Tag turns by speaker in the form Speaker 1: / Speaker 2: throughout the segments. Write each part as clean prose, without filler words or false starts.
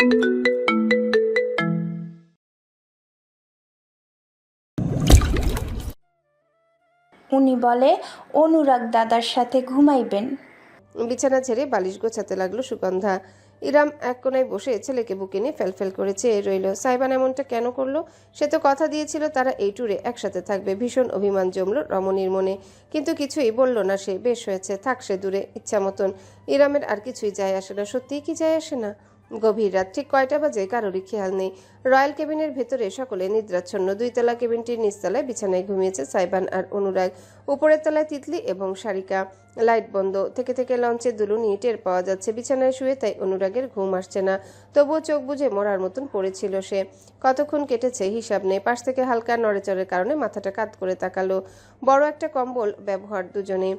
Speaker 1: উনি বলে অনুরাগ দাদার সাথে ঘুমাইবেন।
Speaker 2: বিছানা ছেড়ে বালিশ গোছাতে লাগলো সুগন্ধা। ইরাম এক কোনায় বসে ছেলেকে বুকে নিয়ে ফেলফেল করে চেয়ে রইল। সাইবান এমনটা কেন করলো? সে তো কথা দিয়েছিল তারা এই ট্যুরে একসাথে থাকবে। ভীষণ অভিমান জমল রমণীর মনে, কিন্তু কিছুই বলল না সে। বেশ হয়েছে, থাক সে দূরে, ইচ্ছা মতন। ইরামের আর কিছুই যায় আসে না। সত্যিই কি যায় আসে না? গভীর রাত, ঠিক কয়টা বাজে কারোরই খেয়াল নেই। রয়্যাল কেবিনের ভেতরে সকলে নিদ্রাচ্ছন্ন। 2 তলা কেবিনটির নিচতলায় বিছানায় ঘুমিয়েছে সাইবান আর অনুরাগ। উপরের তলায় তিতলি এবং সারিকা। লাইট বন্ধ থেকে থেকে লঞ্চের দুলুনি টের পাওয়া যাচ্ছে। বিছানায় শুয়ে তাই অনুরাগের ঘুম আসছে না। তবুও চোখ বুজে মরার মতন পড়েছিল সে। কতক্ষণ কেটেছে হিসাব নেই। পাশ থেকে হালকা নড়েচড়ের কারণে মাথাটা কাত করে তাকালো। বড় একটা কম্বল ব্যবহার দুজনে।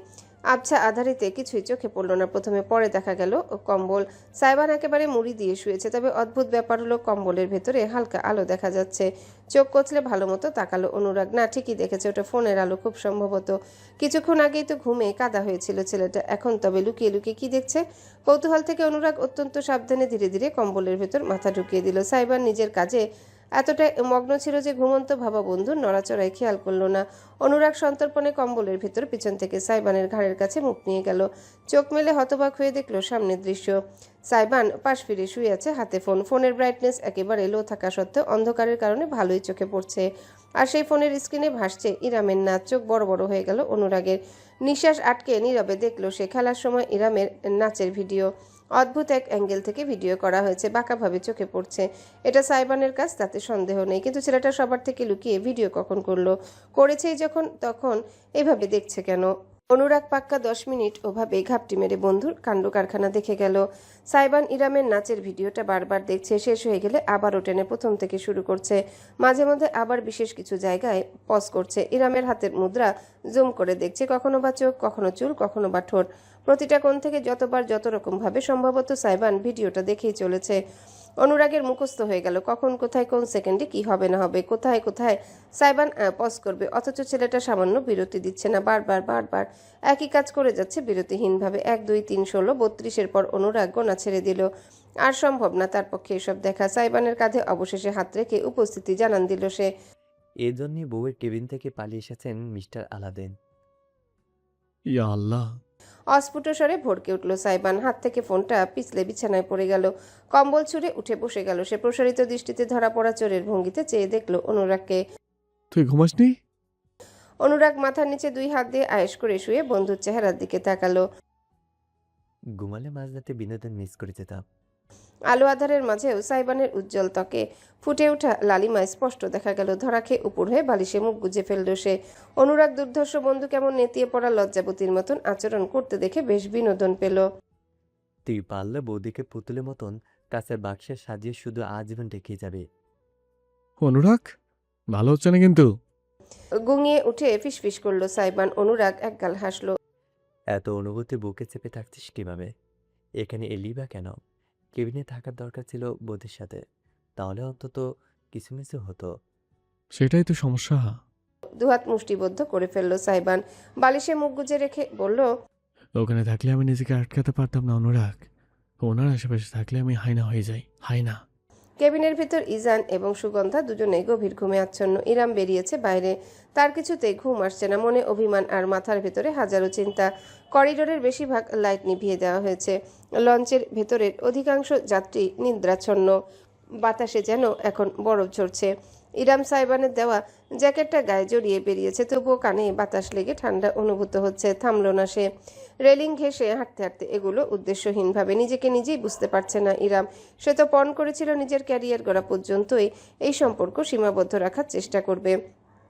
Speaker 2: আবছা আধারিতে কিছুই চোখে পড়ল না প্রথমে, পরে দেখা গেল কম্বল। সাইবান একেবারে মুড়ি দিয়ে শুয়েছে। তবে অদ্ভুত ব্যাপার হলো কম্বলের ভেতরে হালকা আলো দেখা যাচ্ছে। চোখ কচলে ভালো মতো তাকালো অনুরাগ। না, ঠিকই দেখেছে, ওটা ফোনের আলো খুব সম্ভবত। কিছুক্ষণ আগেই তো ঘুমে কাদা হয়েছিল ছেলেটা, এখন তবে লুকিয়ে লুকিয়ে কি দেখছে? কৌতূহল থেকে অনুরাগ অত্যন্ত সাবধানে ধীরে ধীরে কম্বলের ভেতর মাথা ঢুকিয়ে দিল। সাইবান নিজের কাজে এতটাই মগ্ন ছিল যে ঘুমন্ত ভাবা বন্ধুর নড়াচড়ায় খেয়াল করলো না। অনুরাগ সন্তর্পণে কম্বলের ভেতর পিছন থেকে সাইবানের ঘাড়ের কাছে মুখ নিয়ে গেল। চোখ মেলে হতবাক হয়ে দেখলো সামনের দৃশ্য। সাইবান পাশ ফিরে শুয়ে আছে, হাতে ফোন। ফোনের ব্রাইটনেস একেবারে লো থাকা সত্ত্বেও অন্ধকারের কারণে ভালোই চোখে পড়ছে। আর সেই ফোনের স্ক্রিনে ভাসছে ইরামের নাচ। চোখ বড় বড় হয়ে গেল অনুরাগের। নিঃশ্বাস আটকে নীরবে দেখলো সে খেলার সময় ইরামের নাচের ভিডিও। অদ্ভুত এক অ্যাঙ্গেল থেকে ভিডিও করা হয়েছে, বাঁকাভাবে চোখে পড়ছে। এটা সাইবানের কাজ, তাতে সন্দেহ নেই, কিন্তু ছেলেটা সবার থেকে লুকিয়ে ভিডিও কখন করলো? করেছেই যখন, তখন এভাবে দেখছে কেন? অনুরাগ পাক্কা 10 মিনিট ওভাবে ঘাপটি মেরে বন্ধুর কাণ্ড কারখানা দেখে গেল। সাইবান ইরামের নাচের ভিডিওটা বারবার দেখছে। শেষ হয়ে গেলে আবারও টেনে প্রথম থেকে শুরু করছে। মাঝে মধ্যে আবার বিশেষ কিছু জায়গায় পজ করছে। ইরামের হাতের মুদ্রা জুম করে দেখছে, কখনো বা চোখ, কখনো চুল, কখনো বা ঠোঁট। প্রতিটা কোণ থেকে যতবার যত রকম ভাবে সম্ভবত সাইবান ভিডিওটা দেখেই চলেছে। অনুরাগের মুখস্থ হয়ে গেল কখন কোথায় কোন সেকেন্ডে কি হবে না হবে, কোথায় কোথায় সাইবান পজ করবে। অথচ ছেলেটা সামান্য বিরতি দিচ্ছে না, বারবার বারবার একই কাজ করে যাচ্ছে বিরতিহীনভাবে। 1 2 3 16 32-এর পর অনুরাগ গোনা ছেড়ে দিল। আর সম্ভব না তার পক্ষে এসব দেখা। সাইবানের কাঁধে অবশেষে হাত রেখে উপস্থিতি জানান দিল সে।
Speaker 3: এজন্যই বউয়ের কেবিন থেকে পালিয়ে এসেছেন মিস্টার আলাদিন।
Speaker 4: ইয়া আল্লাহ!
Speaker 2: অস্ফুট স্বরে ভড়কে উঠল সাইবান। হাত থেকে ফোনটা পিছলে বিছানায় পড়ে গেল। কম্বল ছুঁড়ে উঠে বসে গেল সে। প্রসারিত দৃষ্টিতে ধরা পড়া চোরের ভঙ্গিতে চেয়ে দেখল অনুরাগকে।
Speaker 4: তুই ঘুমাসনি?
Speaker 2: অনুরাগ মাথার নিচে 2 হাত দিয়ে আয়েশ করে শুয়ে বন্ধুর চেহারার দিকে তাকালো।
Speaker 3: ঘুমালে মাঝরাতে বিনোদন মিস করে যেতাম।
Speaker 2: আলো আধারের মাঝেও সাইবানের উজ্জ্বল ত্বকে ফুটে ওঠা লালিমায় স্পষ্ট দেখা গেল। ধরা খেয়ে উপর হয়ে বালিশে মুখ গুজে ফেলল সে। অনুরাগ দুর্ধর্ষ বন্ধু কেমন নেতিয়ে পড়া লজ্জাবতীর মতন আচরণ করতে দেখে বেশ বিনোদন পেল।
Speaker 3: তুই পারলে বৌদিকে পুতুলের মতন কাছের বাক্সে সাজিয়ে শুধু আজীবন রেখে যাবে।
Speaker 4: অনুরাগ, ভালো হচ্ছে না কিন্তু।
Speaker 2: গুঙিয়ে উঠে ফিসফিস করলো সাইবান। অনুরাগ একগাল হাসল।
Speaker 3: এত অনুভূতি বুকে চেপে থাকছিস কিভাবে? এখানে এলি বা কেন? কেবিনে থাকার দরকার ছিল বৌদির সাথে, তাহলে অন্তত কিছু মিছু হতো।
Speaker 4: সেটাই তো সমস্যা।
Speaker 2: দুহাত মুষ্টিবদ্ধ করে ফেললো সাইবান। বালিশে মুখ গুজে রেখে বলল,
Speaker 4: ওখানে থাকলে আমি নিজেকে আটকাতে পারতাম না অনুরাগ। ওনার আশেপাশে থাকলে আমি হাইনা হয়ে যাই, হাইনা।
Speaker 2: কেবিনের ভিতর ইজান এবং সুগন্ধা দুজনেই গভীর ঘুমে আচ্ছন্ন। ইরাম বেরিয়েছে বাইরে। তার কিছুতেই ঘুম আসছে না। মনে অভিমান আর মাথার ভেতরে হাজারো চিন্তা। করিডোরের বেশিরভাগ লাইট নিভিয়ে দেওয়া হয়েছে। লঞ্চের ভেতরের অধিকাংশ যাত্রী নিদ্রাচ্ছন্ন। বাতাসে যেন এখন বরফ ঝরছে। ইরাম সাইবানের দেওয়া জ্যাকেটটা গায়ে জড়িয়ে বেরিয়েছে, তবুও কানে বাতাস লেগে ঠান্ডা অনুভূত হচ্ছে। থামল না সে। রেলিং ঘেঁষে হাঁটতে হাঁটতে এগুলো উদ্দেশ্যহীনভাবে। নিজেকে নিজেই বুঝতে পারছে না ইরাম। সে তো পণ করেছিল নিজের ক্যারিয়ার গড়া পর্যন্তই এই সম্পর্ক সীমাবদ্ধ রাখার চেষ্টা করবে।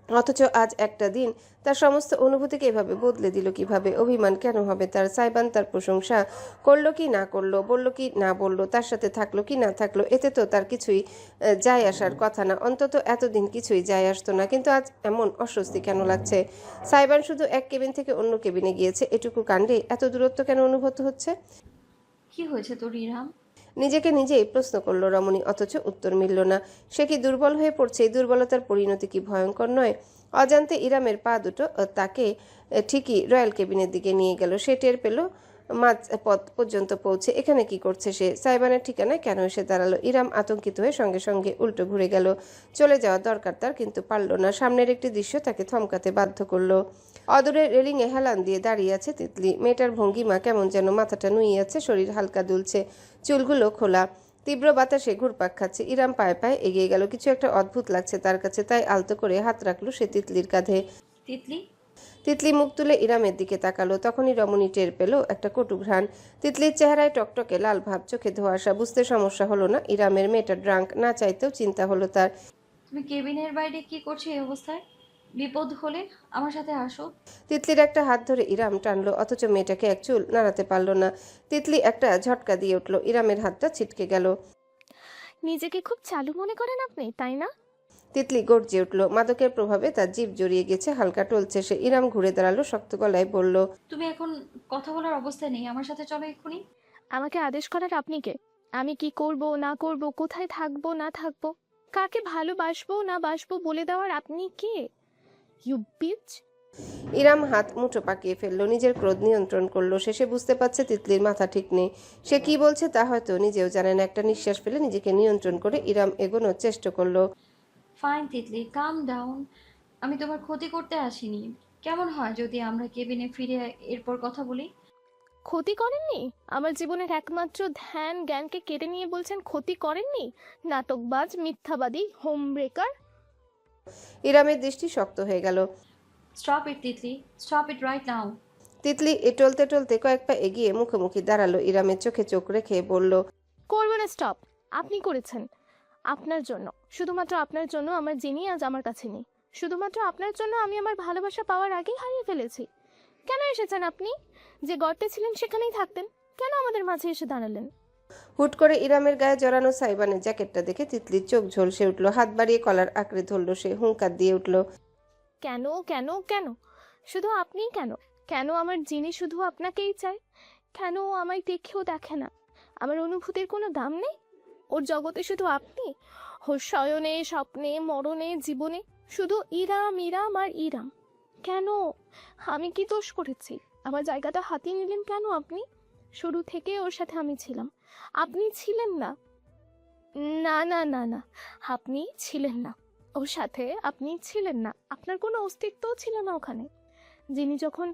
Speaker 2: অথচ আজ একটা দিন তার সমস্ত অনুভূতিকে এভাবে বদলে দিল কিভাবে? অভিমান কেন হবে তার? সাইবান তার প্রশংসা করলো কি না করলো, বলল কি না বললো, তার সাথে থাকলো কি না থাকলো, এতে তো তার কিছুই যায় আসার কথা না। অন্তত এতদিন কিছুই যায় আসতো না, কিন্তু আজ এমন অস্বস্তি কেন লাগছে? সাইবান শুধু এক কেবিন থেকে অন্য কেবিনে গিয়েছে, এটুকু কাণ্ডে এত দূরত্ব কেন অনুভূত হচ্ছে?
Speaker 5: কি হয়েছে তোর ইরাম?
Speaker 2: নিজেকে নিজেই প্রশ্ন করলো রমণী, অথচ উত্তর মিলল না। সে কি দুর্বল হয়ে পড়ছে? এই দুর্বলতার পরিণতি কি ভয়ঙ্কর নয়? অজান্তে ইরামের পা দুটো তাকে ঠিকই রয়্যাল কেবিনের দিকে নিয়ে গেল। সে টের পেল মাঝ পথ পর্যন্ত পৌঁছে এখানে কি করছে সে? সাইবানের ঠিকানায় কেন এসে দাঁড়ালো? ইরাম আতঙ্কিত হয়ে সঙ্গে সঙ্গে উল্টো ঘুরে গেল। চলে যাওয়া দরকার তার, কিন্তু পারল না। সামনের একটি দৃশ্য তাকে থমকাতে বাধ্য করলো। অদূরে রেলিংয়ে হেলান দিয়ে দাঁড়িয়ে আছে তিতলি। মেয়েটার ভঙ্গিমা কেমন যেন, মাথাটা নুয়ে আছে, শরীর হালকা দুলছে, চুলগুলো খোলা, তীব্র বাতাসে ঘুরপাক খাচ্ছে। ইরাম পায়ে পায়ে এগিয়ে গেল। কিছু একটা অদ্ভুত লাগছে তার কাছে, তাই আলতো করে হাত রাখলো সে তিতলির কাঁধে।
Speaker 5: তিতলি,
Speaker 2: তিতলি মুখ তুলে ইরামের দিকে তাকালো। তখনই রমণী টের পেল একটা কটু ঘ্রাণ। তিতলির চেহারায় টকটকে লাল ভাব, চোখে ধোঁয়াশা। বুঝতে সমস্যা হলো না ইরামের মেয়েটা ড্রাঙ্ক, না চাইতেও চিন্তা হলো তার।
Speaker 5: তুমি কেবিনের বাইরে কি করছো এই অবস্থায়? বিপদ হলে আমার সাথে আসো।
Speaker 2: তিতলির একটা হাত ধরে ইরাম টানলো, অথচ মেয়েটাকে এক চুল নাড়াতে পারল না। তিতলি একটা ঝটকা দিয়ে উঠল, ইরামের হাতটা ছিটকে গেল।
Speaker 6: নিজেকে খুব চালু মনে করেন আপনি, তাই না?
Speaker 2: তিতলি গর্জে উঠল। মাদকের প্রভাবে তার জিভ জড়িয়ে গেছে, হালকা টলছে সে। ইরাম ঘুরে দাঁড়ালো, শক্ত গলায় বলল,
Speaker 5: তুমি এখন কথা বলার অবস্থায় নেই, আমার সাথে চলো এক্ষুনি।
Speaker 6: আমাকে আদেশ করার আপনি কে? আমি কি করব না করব, কোথায় থাকবো না থাকবো, কাকে ভালোবাসবো না বাসবো বলে দেওয়ার আপনি কে? You beach!
Speaker 2: ইরাম হাত মুঠো পাকিয়ে ফেললো, নিজের ক্রোধ নিয়ন্ত্রণ করলো। শেষে বুঝতে পারছে তিতলির মাথা ঠিক নেই। সে কি বলছে তা হয়তো নিজেও জানে না। একটা নিঃশ্বাস ফেলে নিজেকে নিয়ন্ত্রণ করে ইরাম এগোনোর চেষ্টা করলো।
Speaker 5: ফাইন তিতলি, কাম ডাউন। আমি তোমার ক্ষতি করতে আসিনি। কেমন হয় যদি আমরা কেবিনে ফিরে এরপর কথা বলি?
Speaker 6: ক্ষতি করেননি? আমার জীবনের একমাত্র ধ্যান জ্ঞানকে কেড়ে নিয়ে বলছেন ক্ষতি করেননি? নাটকবাজ, মিথ্যাবাদী, হোম ব্রেকার!
Speaker 2: ইরামের দৃষ্টি শক্ত হয়ে গেল।
Speaker 5: Stop it Titli, stop it right now.
Speaker 2: Titli টলতে টলতে কয়েক পা এগিয়ে মুখোমুখি দাঁড়ালো। ইরামের চোখে চোখ রেখে বলল,
Speaker 6: করবো না স্টপ। আপনি করেছেন। আপনার জন্য, শুধুমাত্র আপনার জন্য আমার জিনি আজ আমার কাছে নেই। শুধুমাত্র আপনার জন্য আমি আমার ভালোবাসা পাওয়ার আগেই হারিয়ে ফেলেছি। কেন এসেছেন আপনি? যে গর্তে ছিলেন সেখানেই থাকতেন, কেন আমাদের মাঝে এসে দাঁড়ালেন?
Speaker 2: হুট করে ইরামের গায়ে জড়ানো সাইবানের জ্যাকেটটা দেখে তিতলির চোখ ঝলসে উঠল। হাত বাড়িয়ে কলার আঁকড়ে ধরল সে, হুঙ্কার দিয়ে উঠল,
Speaker 6: কেন কেন কেন? শুধু আপনিই কেন? কেন আমার জিনি শুধু আপনাকেই চায়? কেন ও আমায় দেখেও দেখে না? আমার অনুভূতির কোনো দাম নেই? ওর জগতে শুধু আপনি? ওর শয়নে, স্বপ্নে, মরণে, জীবনে শুধু ইরাম ইরাম আর ইরাম। কেন? আমি কি দোষ করেছি? আমার জায়গাটা হাতিয়ে নিলেন কেন আপনি? শুরু থেকে ওর সাথে আমি ছিলাম, আপনি ছিলেন না। না না না না, আপনি ছিলেন না ওর সাথে, আপনি ছিলেন না। আপনার কোনো অস্তিত্বও ছিল না ওখানে। যিনি যখন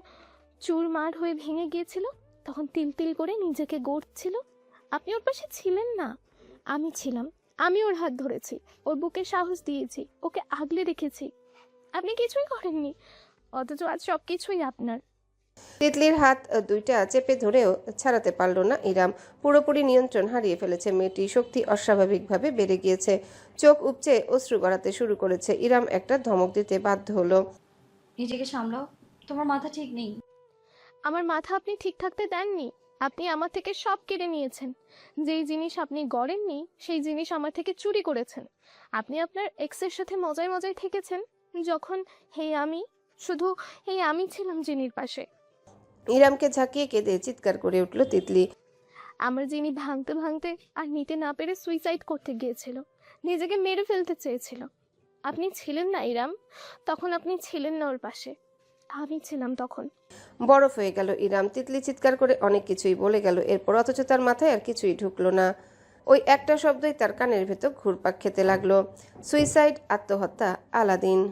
Speaker 6: চুরমার হয়ে ভেঙে গিয়েছিল তখন তিল তিল করে নিজেকে গড়ছিল, আপনি ওর পাশে ছিলেন না। আমি ছিলাম, আমি ওর হাত ধরেছি, ওর বুকে সাহস দিয়েছি, ওকে আগলে রেখেছি। আপনি কিছুই করেননি, অথচ আজ সব কিছুই আপনার।
Speaker 2: তিতলির হাত দুইটা চেপে ধরেও ছাড়াতে পারল না ইরাম। পুরোপুরি নিয়ন্ত্রণ হারিয়ে ফেলেছে মেয়েটি। শক্তি অস্বাভাবিকভাবে বেড়ে গিয়েছে, চোখ উপচে অশ্রু গড়াতে শুরু করেছে। ইরাম একটা ধমক দিতে বাধ্য হলো।
Speaker 5: নিজেকে সামলাও, তোমার মাথা ঠিক নেই।
Speaker 6: আমার মাথা আপনি ঠিক থাকতে দেননি। আপনি আমার থেকে সব কেড়ে নিয়েছেন। যেই জিনিস আপনি গড়েননি সেই জিনিস আমার থেকে চুরি করেছেন। আপনি আপনার এক্সের সাথে মজায় মজায় থেকেছেন, যখন শুধু আমি ছিলাম জিনির পাশে।
Speaker 2: ইরামকে ঝাঁকিয়ে কেঁদে চিৎকার করে উঠল তিতলি।
Speaker 6: আমার যিনি ভাঙতে ভাঙতে আর নিতে না পেরে সুইসাইড করতে গিয়েছিল, নিজেকে মেরে ফেলতে চেয়েছিল। আপনি ছিলেন না ইরাম, তখন আপনি ছিলেন না ওর পাশে, আমি ছিলাম তখন।
Speaker 2: বরফ হয়ে গেল ইরাম। তিতলি চিৎকার করে অনেক কিছুই বলে গেল এরপর, অথচ তার মাথায় আর কিছুই ঢুকলো না। ওই একটা শব্দই তার কানের ভেতর ঘুরপাক খেতে লাগলো, সুইসাইড, আত্মহত্যা, আলাদিন।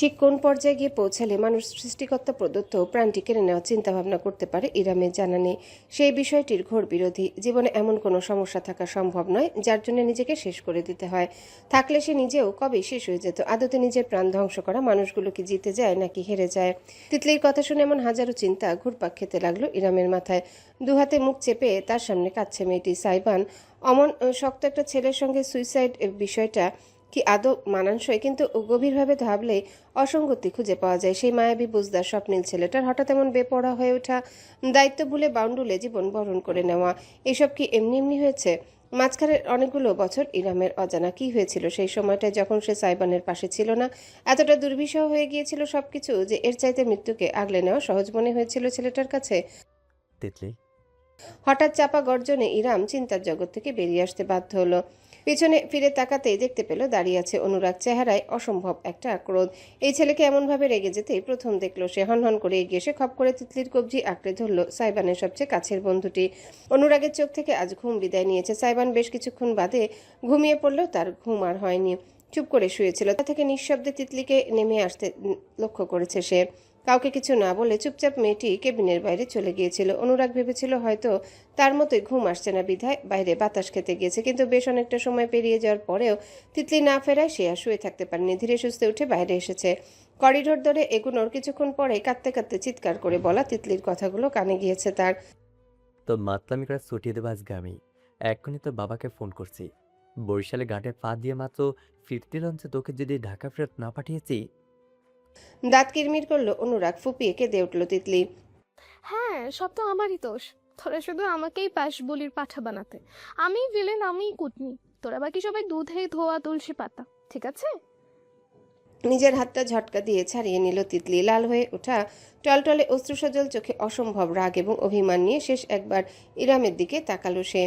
Speaker 2: ঠিক কোন পর্যায়ে গিয়ে পৌঁছালে মানুষ সৃষ্টিকর্তা প্রদত্ত প্রাণটি কেড়ে নেওয়ার চিন্তাভাবনা করতে পারে ইরামের জানা নেই। সেই বিষয়টির ঘোর বিরোধী। জীবনে এমন কোনো সমস্যা থাকা সম্ভব নয় যার জন্য নিজেকে শেষ করে দিতে হয়। থাকলে সে নিজেও কবেই শেষ হয়ে যেত। আদতে নিজের প্রাণ ধ্বংস করা মানুষগুলো কি জিতে যায় নাকি হেরে যায়? তিতলির কথা শুনে এমন হাজারো চিন্তা ঘুরপাক খেতে লাগলো ইরামের মাথায়। দুহাতে মুখ চেপে তার সামনে কাঁদছে মেয়েটি। সাইবান অমন শক্ত একটা ছেলের সঙ্গে সুইসাইড বিষয়টা কি আদৌ মানানসই? কিন্তু গভীরভাবে ভাবলে অসঙ্গতি খুঁজে পাওয়া যায়। সেই মায়াবী বুঝদার স্বপ্নীল ছেলেটার হঠাৎ এমন বেপরোয়া হয়ে ওঠা, দায়িত্ব ভুলে বাউন্ডুলে জীবন বরণ করে নেওয়া, এসব কি এমনি এমনি হয়েছে? মাঝখানের অনেকগুলো বছর ইরামের অজানা। কি হয়েছিল সেই সময়টায় যখন সে সাইবানের পাশে ছিল না? এতটা দুর্বিষহ হয়ে গিয়েছিল সবকিছু যে এর চাইতে মৃত্যুকে আগলে নেওয়া সহজ মনে হয়েছিল ছেলেটার কাছে।
Speaker 3: তিতলি,
Speaker 2: হঠাৎ চাপা গর্জনে ইরাম চিন্তার জগৎ থেকে বেরিয়ে আসতে বাধ্য হলো। পিছনে ফিরে তাকাতেই দেখতে পেল দাঁড়িয়ে আছে অনুরাগ। চেহারায় অসম্ভব একটা ক্রোধ। এই ছেলেকে এমনভাবে রেগে যেতেই প্রথম দেখলো সে। হনহন করে এগিয়ে এসে খপ করে তিতলির কবজি আঁকড়ে ধরল সাইবানের সবচেয়ে কাছের বন্ধুটি। অনুরাগের চোখ থেকে আজ ঘুম বিদায় নিয়েছে। সাইবান বেশ কিছুক্ষণ বাদে ঘুমিয়ে পড়লেও তার ঘুম আর হয়নি। চুপ করে শুয়েছিল। তা থেকে নিঃশব্দে তিতলিকে নেমে আসতে লক্ষ্য করেছে সে। কাউকে কিছু না বলে চুপচাপ মেয়েটি কেবিনের বাইরে চলে গিয়েছিল। অনুরাগ ভেবেছিল হয়তো তার মতোই ঘুম আসছে না বিধায় বাইরে বাতাস খেতে গিয়েছে, কিন্তু বেশ অনেকটা সময় পেরিয়ে যাওয়ার পরেও তিতলি না ফেরায় সে আর শুয়ে থাকতে পারেনি। ধীরে সুস্থে উঠে বাইরে এসেছে। করিডোর ধরে এগুনোর কিছুক্ষণ পরে কাঁদতে কাঁদতে চিৎকার করে বলা তিতলির কথাগুলো কানে গিয়েছে তার।
Speaker 3: তো মাতলামি করে ছুটিয়ে দেবো আজকে আমি। এক্ষুনি তোর বাবাকে ফোন করছি। বরিশালে ঘাটে পা দিয়ে মাত্র ফিরতি লঞ্চে তোকে যদি ঢাকা ফেরত না পাঠিয়েছি।
Speaker 2: দাঁত কিরমির করলো অনুরাগ। ফুপিয়ে কেঁদে উঠল তিতলি।
Speaker 6: হ্যাঁ, সব তো আমারই দোষ। তোরা শুধু আমাকেই পাশ বলির পাঠা বানাতে। আমিই ভিলেন, আমিই কুটনি। তোরা বাকি সবাই দুধে ধোয়া তুলসী পাতা, ঠিক আছে?
Speaker 2: নিজের হাতটা ঝটকা দিয়ে ছাড়িয়ে নিল তিতলি। লাল হয়ে ওঠা টলটলে অশ্রুসজল চোখে অসম্ভব রাগ এবং অভিমান নিয়ে শেষ একবার ইরামের দিকে তাকালো সে।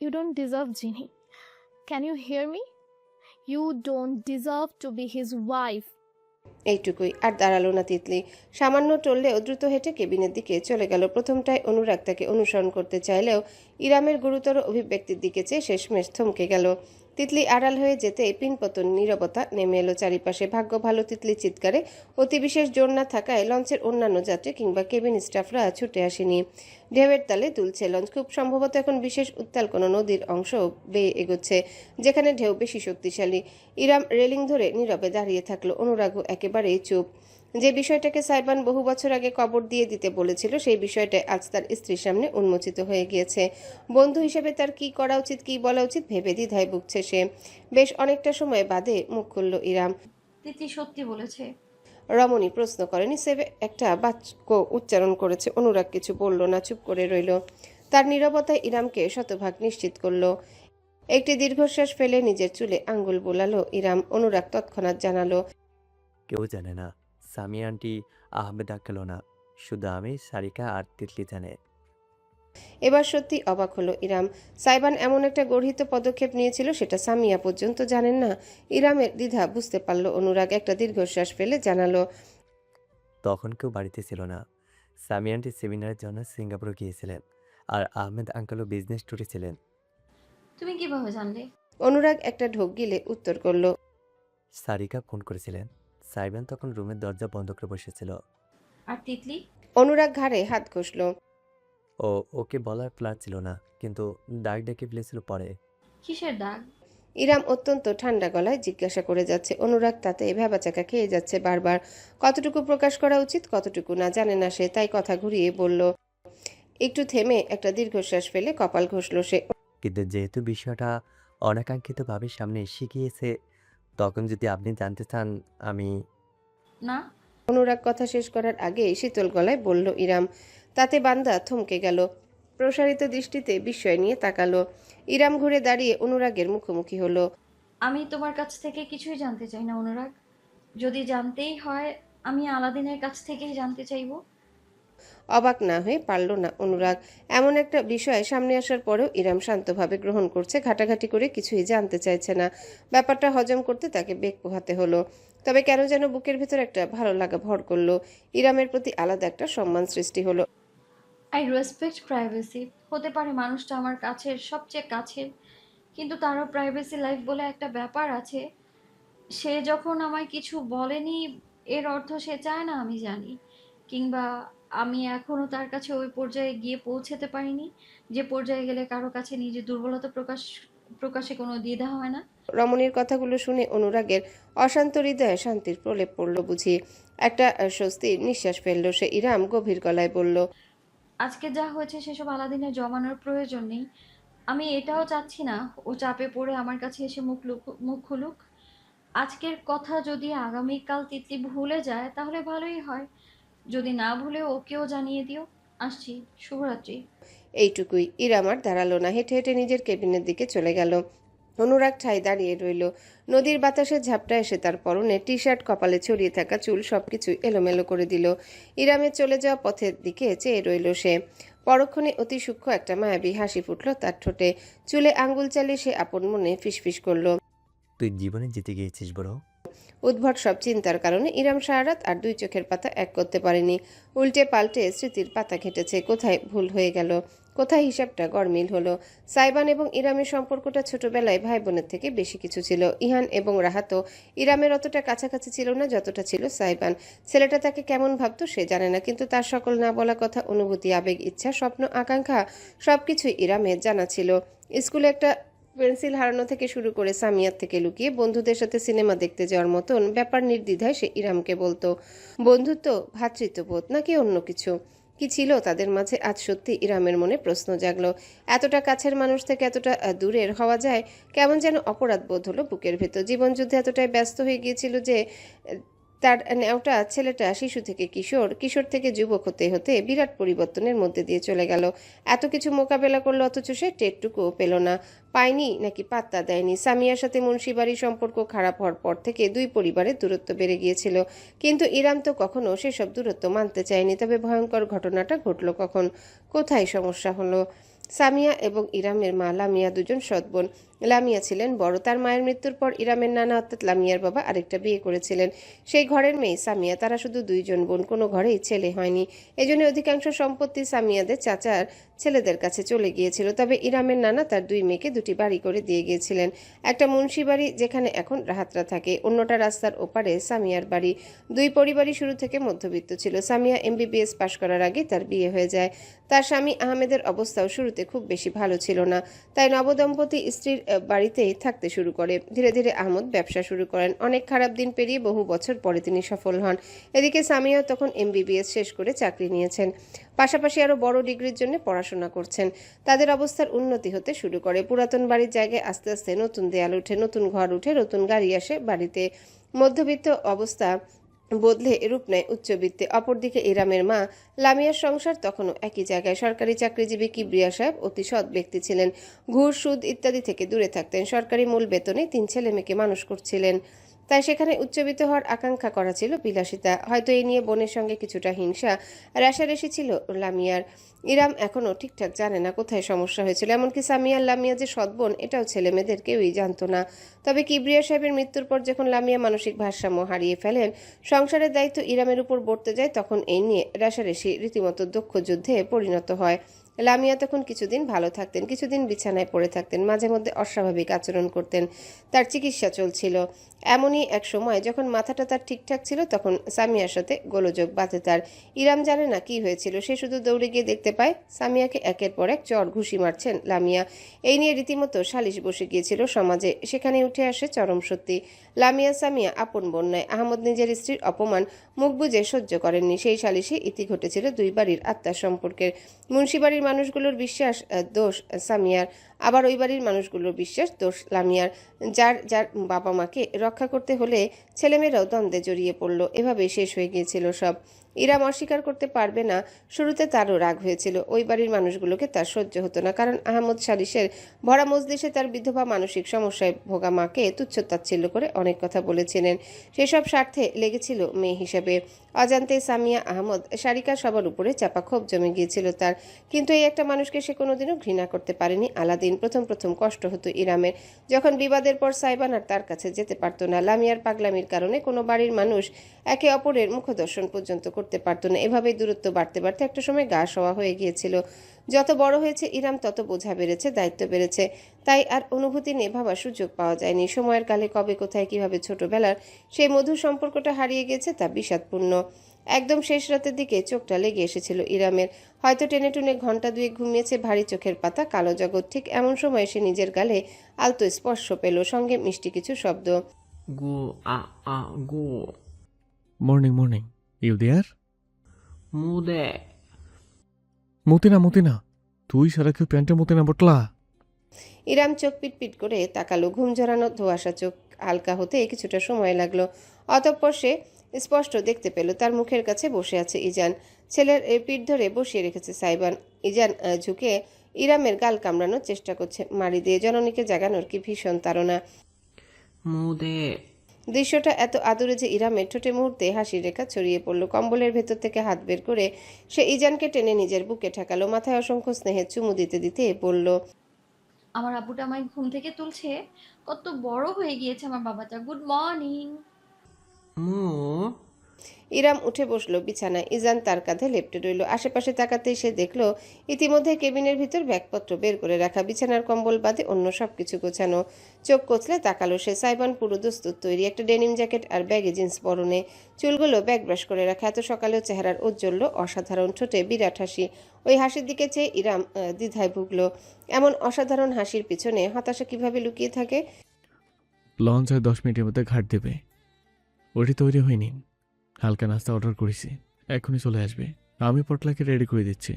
Speaker 6: You don't deserve Ginny. Can you hear me? You don't deserve to be his wife.
Speaker 2: এইটুকুই, আর দাঁড়ালো না তিতলি। সামান্য টললেও দ্রুত হেঁটে কেবিনের দিকে চলে গেল। প্রথমটায় অনুরাগ তাকে অনুসরণ করতে চাইলেও ইরামের গুরুতর অভিব্যক্তির দিকে চেয়ে শেষমেশ থমকে গেল। তিতলি আড়াল হয়ে যেতে পিনপতন নীরবতা নেমে এলো চারিপাশে। ভাগ্য ভালো তিতলির চিৎকারে অতি বিশেষ জোর না থাকায় লঞ্চের অন্যান্য যাত্রী কিংবা কেবিন স্টাফরা ছুটে আসেনি। ঢেউয়ের তালে দুলছে লঞ্চ। খুব সম্ভবত এখন বিশেষ উত্তাল কোনো নদীর অংশ বেয়ে এগোচ্ছে, যেখানে ঢেউ বেশি শক্তিশালী। ইরাম রেলিং ধরে নীরবে দাঁড়িয়ে থাকলো। অনুরাগও একেবারেই চুপ। যে বিষয়টাকে সাইবান বহু বছর আগে কবর দিয়ে দিতে বলেছিল, সেই বিষয়টা আজ তার স্ত্রীর সামনে উন্মোচিত হয়ে গিয়েছে। বন্ধু হিসেবে তার কি করা উচিত, কি বলা উচিত ভেবে দ্বিধায় ভুগছে সে। বেশ অনেকটা সময় বাদে মুখ খুলল ইরাম।
Speaker 5: তিতলি সত্যি বলেছে।
Speaker 2: রমণী প্রশ্ন করেনি, সে একটা বাক্য উচ্চারণ করেছে। অনুরাগ কিছু বলল না, চুপ করে রইল। তার নীরবতায় ইরামকে শতভাগ নিশ্চিত করলো। একটি দীর্ঘশ্বাস ফেলে নিজের চুলে আঙ্গুল বোলালো ইরাম। অনুরাগ তৎক্ষণাৎ জানালো,
Speaker 3: কেউ জানে না। সামিয়া আন্টি আহমেদ আঙ্কেলও না, শুধু আমি, সারিকা আর তিতলি জানে।
Speaker 2: এবার সত্যি অবাক হলো ইরাম। সাইবান এমন একটা গর্হিত পদক্ষেপ নিয়েছিল সেটা সামিয়া পর্যন্ত জানেন না। ইরামের দ্বিধা বুঝতে পারল অনুরাগ। একটা দীর্ঘশ্বাস ফেলে জানালো,
Speaker 3: তখন কেউ বাড়িতে ছিল না। সামিয়া আন্টি সেমিনারের জন্য সিঙ্গাপুরে গিয়েছিলেন, আর আহমেদ আঙ্কেলও বিজনেস ট্যুরে ছিলেন।
Speaker 5: তুমি কিভাবে জানলে?
Speaker 2: অনুরাগ একটা ঢোক গিলে উত্তর করলো,
Speaker 3: সারিকা ফোন করেছিলেন। সাইবান তখন রুমের দরজা বন্ধ করে বসেছিল।
Speaker 5: আর তিতলি?
Speaker 2: অনুরাগ ঘাড়ে হাত ঘষলো।
Speaker 3: ও ওকে বলার প্ল্যান ছিল না, কিন্তু ডাক ডেকে ফেলেছিল পরে।
Speaker 5: কিসের দাগ?
Speaker 2: ইরাম অত্যন্ত ঠান্ডা গলায় জিজ্ঞাসা করে যাচ্ছে। অনুরাগ তাতে ভ্যাবাচাকা খেয়ে যাচ্ছে বারবার। কতটুকু প্রকাশ করা উচিত, কতটুকু না জানে না সে, তাই কথা ঘুরিয়ে বলল। একটু থেমে একটা দীর্ঘশ্বাস ফেলে কপাল ঘষল সে।
Speaker 3: কিন্তু যেহেতু বিষয়টা অনাকাঙ্ক্ষিতভাবে সামনে এসে গিয়েছে, তখন যদি আপনি জানতে চান আমি।
Speaker 5: না।
Speaker 2: অনুরাগ কথা শেষ করার আগে শীতল গলায় বলল ইরাম। তাতে বান্দা থমকে গেল। প্রসারিত দৃষ্টিতে বিস্ময় নিয়ে তাকালো। ইরাম ঘুরে দাঁড়িয়ে অনুরাগের মুখোমুখি হলো।
Speaker 5: আমি তোমার কাছ থেকে কিছুই জানতে চাই না অনুরাগ। যদি জানতেই হয় আমি আলাদিনের কাছ থেকেই জানতে চাইবো।
Speaker 2: অবাক না হয়ে পারল না অনুরাগ। এমন একটা বিষয় সামনে আসার পরেও ইরাম শান্তভাবে গ্রহণ করছে, ঘাটাঘাটি করে কিছুই জানতে চাইছে না। ব্যাপারটা হজম করতে তাকে বেগ পোহাতে হলো। তবে কেন যেন বুকের ভেতর একটা ভালো লাগা ভর করলো। ইরামের প্রতি আলাদা একটা সম্মান সৃষ্টি হলো।
Speaker 5: I respect privacy. হতে পারে মানুষটা আমার কাছের, সবচেয়ে কাছের, কিন্তু তারও প্রাইভেসি লাইফ বলে একটা ব্যাপার আছে। সে যখন আমায় কিছু বলেনি, এর অর্থ সে চায় না আমি জানি, কিংবা আমি এখনো তার কাছে ওই পর্যায়ে গিয়ে পৌঁছাতে পারিনি যে পর্যায়ে গেলে কারো কাছে নিজের দুর্বলতা প্রকাশে কোনো দ্বিধা হয় না।
Speaker 2: রমণীর কথাগুলো শুনে অনুরাগের অশান্ত হৃদয়ে শান্তির প্রলেপ পড়ল বুঝি। একটা স্বস্তির নিঃশ্বাস ফেললো সে। ইরাম গভীর গলায় বলল,
Speaker 5: আজকে যা হয়েছে সেসব আলাদিনের জমানোর প্রয়োজন নেই। আমি এটাও চাচ্ছি না ও চাপে পড়ে আমার কাছে এসে মুখ খুলুক। আজকের কথা যদি আগামীকাল তিতলি ভুলে যায় তাহলে ভালোই হয়। যদি না ভুলে ওকেও জানিয়ে দিও। আসছি, শুভরাত্রি।
Speaker 2: এইটুকুই। ইরাম আর দাঁড়ালো না, হেঁটে হেঁটে নিজের কেবিনের দিকে চলে গেল। অনুরাগ ঠায় দাঁড়িয়ে রইল। নদীর বাতাসের ঝাপটা এসে তার পরনে টি শার্ট, কপালে ছড়িয়ে থাকা চুল সবকিছু এলোমেলো করে দিল। ইরামের চলে যাওয়া পথের দিকে চেয়ে রইল সে। পরক্ষণে অতি সূক্ষ্ম একটা মায়াবী হাসি ফুটল তার ঠোঁটে। চুলে আঙ্গুল চালিয়ে সে আপন মনে ফিসফিস করল।
Speaker 3: তুই জীবনে জিতে গিয়েছিস বড়।
Speaker 2: উদ্ভট সব চিন্তার কারণে ইরাম সারা রাত আর দুই চোখের পাতা এক করতে পারেনি। উল্টে পাল্টে স্মৃতির পাতা ঘেঁটেছে। কোথায় ভুল হয়ে গেল, কোথায় হিসাবটা গড়মিল হলো। সাইবান এবং ইরামের সম্পর্কটা ছোটবেলায় ভাই বোনের থেকে বেশি কিছু ছিল। ইহান এবং রাহাতও ইরামের অতটা কাছাকাছি ছিল না যতটা ছিল সাইবান। ছেলেটা তাকে কেমন ভাবতো সে জানে না, কিন্তু তার সকল না বলা কথা, অনুভূতি, আবেগ, ইচ্ছা, স্বপ্ন, আকাঙ্ক্ষা সবকিছুই ইরামের জানা ছিল। স্কুলে একটা পেন্সিল হারানো থেকে শুরু করে সামিয়ার থেকে লুকিয়ে বন্ধুদের সাথে সিনেমা দেখতে যাওয়ার মতন ব্যাপার নির্দ্বিধায় সে ইরামকে বলতো। বন্ধুত্ব, ভ্রাতৃত্ববোধ নাকি অন্য কিছু কি ছিল তাদের মাঝে? আজ সত্যি ইরামের মনে প্রশ্ন জাগলো। এতটা কাছের মানুষ থেকে এতটা দূরের হওয়া যায়? কেমন যেন অপরাধ বোধ হলো বুকের ভেতর। জীবনযুদ্ধে এতটাই ব্যস্ত হয়ে গিয়েছিল যে তার নেওটা ছেলেটা শিশু থেকে কিশোর, কিশোর থেকে যুবক হতে হতে বিরাট পরিবর্তনের মধ্যে দিয়ে চলে গেল। এত কিছু মোকাবেলা করলো অথচ সে টেরটুকুও পেল না, পায়নি নাকি পাত্তা দেয়নি। সামিয়ার সাথে মুন্সিবাড়ির সম্পর্ক খারাপ হওয়ার পর থেকে দুই পরিবারের দূরত্ব বেড়ে গিয়েছিল, কিন্তু ইরাম তো কখনো সেসব দূরত্ব মানতে চায়নি। তবে ভয়ঙ্কর ঘটনাটা ঘটলো কখন, কোথায় সমস্যা হলো? সামিয়া এবং ইরামের মা লামিয়া দুজন সৎ বোন। লামিয়া ছিলেন বড়। তার মায়ের মৃত্যুর পর ইরামের নানা অর্থাৎ লামিয়ার বাবা আরেকটা বিয়ে করেছিলেন। সেই ঘরের মেয়ে সামিয়া। তারা শুধু দুইজন বোন, কোনো ঘরেই ছেলে হয়নি। এজন্য অধিকাংশ সম্পত্তি সামিয়াদের চাচার ছেলেদের কাছে চলে গিয়েছিল। তবে ইরামের নানা তার দুই মেয়েকে দুটি বাড়ি করে দিয়ে গিয়েছিলেন। একটা মুন্সি বাড়ি, যেখানে এখন রাহাতরা থাকে, অন্যটা রাস্তার ওপারে সামিয়ার বাড়ি। দুই পরিবারই শুরু থেকে মধ্যবিত্ত ছিল। সামিয়া MBBS পাশ করার আগে তার বিয়ে হয়ে যায়। তার স্বামী আহমেদের অবস্থাও শুরুতে খুব বেশি ভালো ছিল না, তাই নবদম্পতি স্ত্রীর বাড়িতেই থাকতে শুরু করে। ধীরে ধীরে আহমদ ব্যবসা শুরু করেন। অনেক খারাপ দিন পেরিয়ে বহু বছর পরে তিনি সফল হন। এদিকে সামিয়াও তখন MBBS শেষ করে চাকরি নিয়েছেন, পাশাপাশি আরও বড় ডিগ্রির জন্য পড়াশোনা করছেন। তাদের অবস্থার উন্নতি হতে শুরু করে। পুরাতন বাড়ির জায়গায় আস্তে আস্তে নতুন দেয়াল উঠে, নতুন ঘর উঠে, নতুন গাড়ি আসে বাড়িতে। মধ্যবিত্ত অবস্থা বদলে রূপ নেয় উচ্চবিত্তে। অপরদিকে ইরামের মা লামিয়ার সংসার তখনও একই জায়গায়। সরকারি চাকরিজীবী কিবরিয়া সাহেব অতি সৎ ব্যক্তি ছিলেন। ঘুষ, সুদ ইত্যাদি থেকে দূরে থাকতেন। সরকারি মূল বেতনে 3 ছেলে মেয়েকে মানুষ করছিলেন, তাই সেখানে উচ্চবিত্ত হওয়ার আকাঙ্ক্ষা করা ছিল বিলাসিতা। হয়তো এই নিয়ে বোনের সঙ্গে কিছুটা হিংসা রেশারেশি ছিল লামিয়ার। ইরাম এখনও ঠিকঠাক জানে না কোথায় সমস্যা হয়েছিল। এমনকি সামিয়ার লামিয়া যে সৎ বোন এটাও ছেলে মেয়েদের কেউই জানতো না। তবে কিবরিয়া সাহেবের মৃত্যুর পর যখন লামিয়া মানসিক ভারসাম্য হারিয়ে ফেলেন, সংসারের দায়িত্ব ইরামের উপর বর্তে যায়, তখন এই নিয়ে রেশারেশি রীতিমতো দক্ষ যুদ্ধে পরিণত হয়। লামিয়া তখন কিছুদিন ভালো থাকতেন, কিছুদিন বিছানায় পড়ে থাকতেন, মাঝে মধ্যে অস্বাভাবিক আচরণ করতেন। তার চিকিৎসা চলছিল। এমনই এক সময় যখন মাথাটা তার ঠিকঠাক ছিল, তখন সামিয়ার সাথে গোলযোগ বাঁধে তার। ইরাম জানে না কি হয়েছিল, সে শুধু দৌড়ে গিয়ে দেখতে পায় সামিয়াকে একের পর এক চড় ঘুষি মারছেন লামিয়া। এই নিয়ে রীতিমতো সালিশ বসে গিয়েছিল সমাজে। সেখানে উঠে আসে চরম সত্যি, লামিয়া সামিয়া আপন বোন নয়। আহমদ নিজের স্ত্রীর অপমান মুখ বুজে সহ্য করেননি। সেই সালিশে ইতি ঘটেছিল দুই বাড়ির আত্মার সম্পর্কের। মুন্সিবাড়ির মানুষগুলোর বিশ্বাস দোষ সামিয়ার, আবার ওই বাড়ির মানুষগুলোর বিশ্বাস দোষ লামিয়ার। যার যার বাবা মাকে রক্ষা করতে হলে ছেলেমেয়েরাও দ্বন্দ্বে জড়িয়ে পড়ল। এভাবেই শেষ হয়ে গিয়েছিল সব। ইরাম অস্বীকার করতে পারবে না, শুরুতে তারও রাগ হয়েছিল। ওই বাড়ির মানুষগুলোকে তার সহ্য হতো না, কারণ আহমদ সালিশের ভরা মজলিসে তার বিধবা মানসিক সমস্যায় ভোগা মাকে তুচ্ছতাচ্ছিল্য করে অনেক কথা বলেছিলেন। সেসব স্বার্থে লেগেছিল মেয়ে হিসেবে। অজান্তে সামিয়া, আহমদ, সারিকা সবার উপরে চাপা ক্ষোভ জমে গিয়েছিল তার। কিন্তু এই একটা মানুষকে সে কোনোদিনও ঘৃণা করতে পারেনি, আলাদিন। প্রথম প্রথম কষ্ট হতো ইরামের, যখন বিবাদের পর সাইবান আর তার কাছে যেতে পারত না। লামিয়ার পাগলামির কারণে কোনো বাড়ির মানুষ একে অপরের মুখদর্শন পর্যন্ত করতে পারত না। এভাবেই দূরত্ব বাড়তে বাড়তে একটা সময় গা সওয়া হয়ে গিয়েছিল। যত বড় হয়েছে ইরাম, তত বোঝা বেড়েছে, দায়িত্ব বেড়েছে, তাই আর অনুভূতি নিয়ে ভাবার সুযোগ পাওয়া যায়নি। সময়ের কালে কবে কোথায় কিভাবে ছোটবেলার সেই মধুর সম্পর্কটা হারিয়ে গেছে তা বিষাদপূর্ণ। একদম শেষ রাতের দিকে চোখটা লেগে এসেছিল ইরামের। হয়তো টেনে টুনে ঘন্টা দুয়েক ঘুমিয়েছে, ভারী চোখের পাতা, কালো জগৎ। ঠিক এমন সময় সে নিজের গালে আলতো স্পর্শ পেল, সঙ্গে মিষ্টি কিছু শব্দ।
Speaker 7: গো আ আ গো
Speaker 4: মর্নিং মর্নিং, ইউ দেয়ার?
Speaker 7: মুদে
Speaker 4: মতি না, তুই সারা কেউ প্যান্টে মতি না বটলা।
Speaker 2: ইরাম চোখ পিটপিট করে তাকালো। ঘুম জড়ানো ধোঁয়াশা চোখ হালকা হতে কিছুটা সময় লাগলো। অতঃপর সে স্পষ্ট দেখতে পেল তার মুখের কাছে বসে আছে ইজান। ছেলের পিঠ ধরে বসিয়ে রেখেছে সাইবান। ইজান ঝুঁকে ইরামের গাল কামড়ানোর চেষ্টা করছে মারি দিয়ে। জননীকে জাগানোর কি ভীষণ তাড়না।
Speaker 7: মুদে
Speaker 2: দৃশ্যটা এত আদুরে যে ইরামের ঠোঁটে মুহূর্তে হাসির রেখা ছড়িয়ে পড়ল। কম্বলের ভেতর থেকে হাত বের করে সে ইজানকে টেনে নিজের বুকে ঠেকালো, মাথায় অসংখ্য স্নেহের চুমু দিতে দিতে বলল,
Speaker 5: আমার আব্বুটা আমায় ঘুম থেকে তুলছে, কত বড় হয়ে গিয়েছে আমার বাবাটা। Good morning.
Speaker 7: মু
Speaker 2: ইরাম উঠে বসলো বিছানায়। ইজান তার কাঁধে লেপ্টে রইল। আশেপাশে তাকাতেই সে দেখলো ইতিমধ্যে কেবিনের ভিতর ব্যাগপত্র বের করে রাখা, বিছানার কম্বল বাদে অন্য সবকিছু গোছানো। চোখ কচলে তাকালো সে। সাইবান পুরো দস্তুর তৈরি, একটা ডেনিম জ্যাকেট আর ব্যাগে জিন্স পরনে, চুলগুলো ব্যাগ ব্রাশ করে রাখা। এত সকালেও চেহারার ঔজ্জ্বল্য অসাধারণ, ঠোঁটে বিরাট হাসি। ওই হাসির দিকে চেয়ে ইরাম দ্বিধায় ভুগলো। এমন অসাধারণ হাসির পিছনে হতাশা কিভাবে লুকিয়ে থাকে?
Speaker 4: লঞ্চ আর 10 মিনিটের মধ্যে ঘাট দেবে। ওটি তৈরি হয়নি, হালকা নাস্তা অর্ডার করেছি, এখনই চলে আসবে। আমি পটলাকে রেডি করে দিচ্ছি।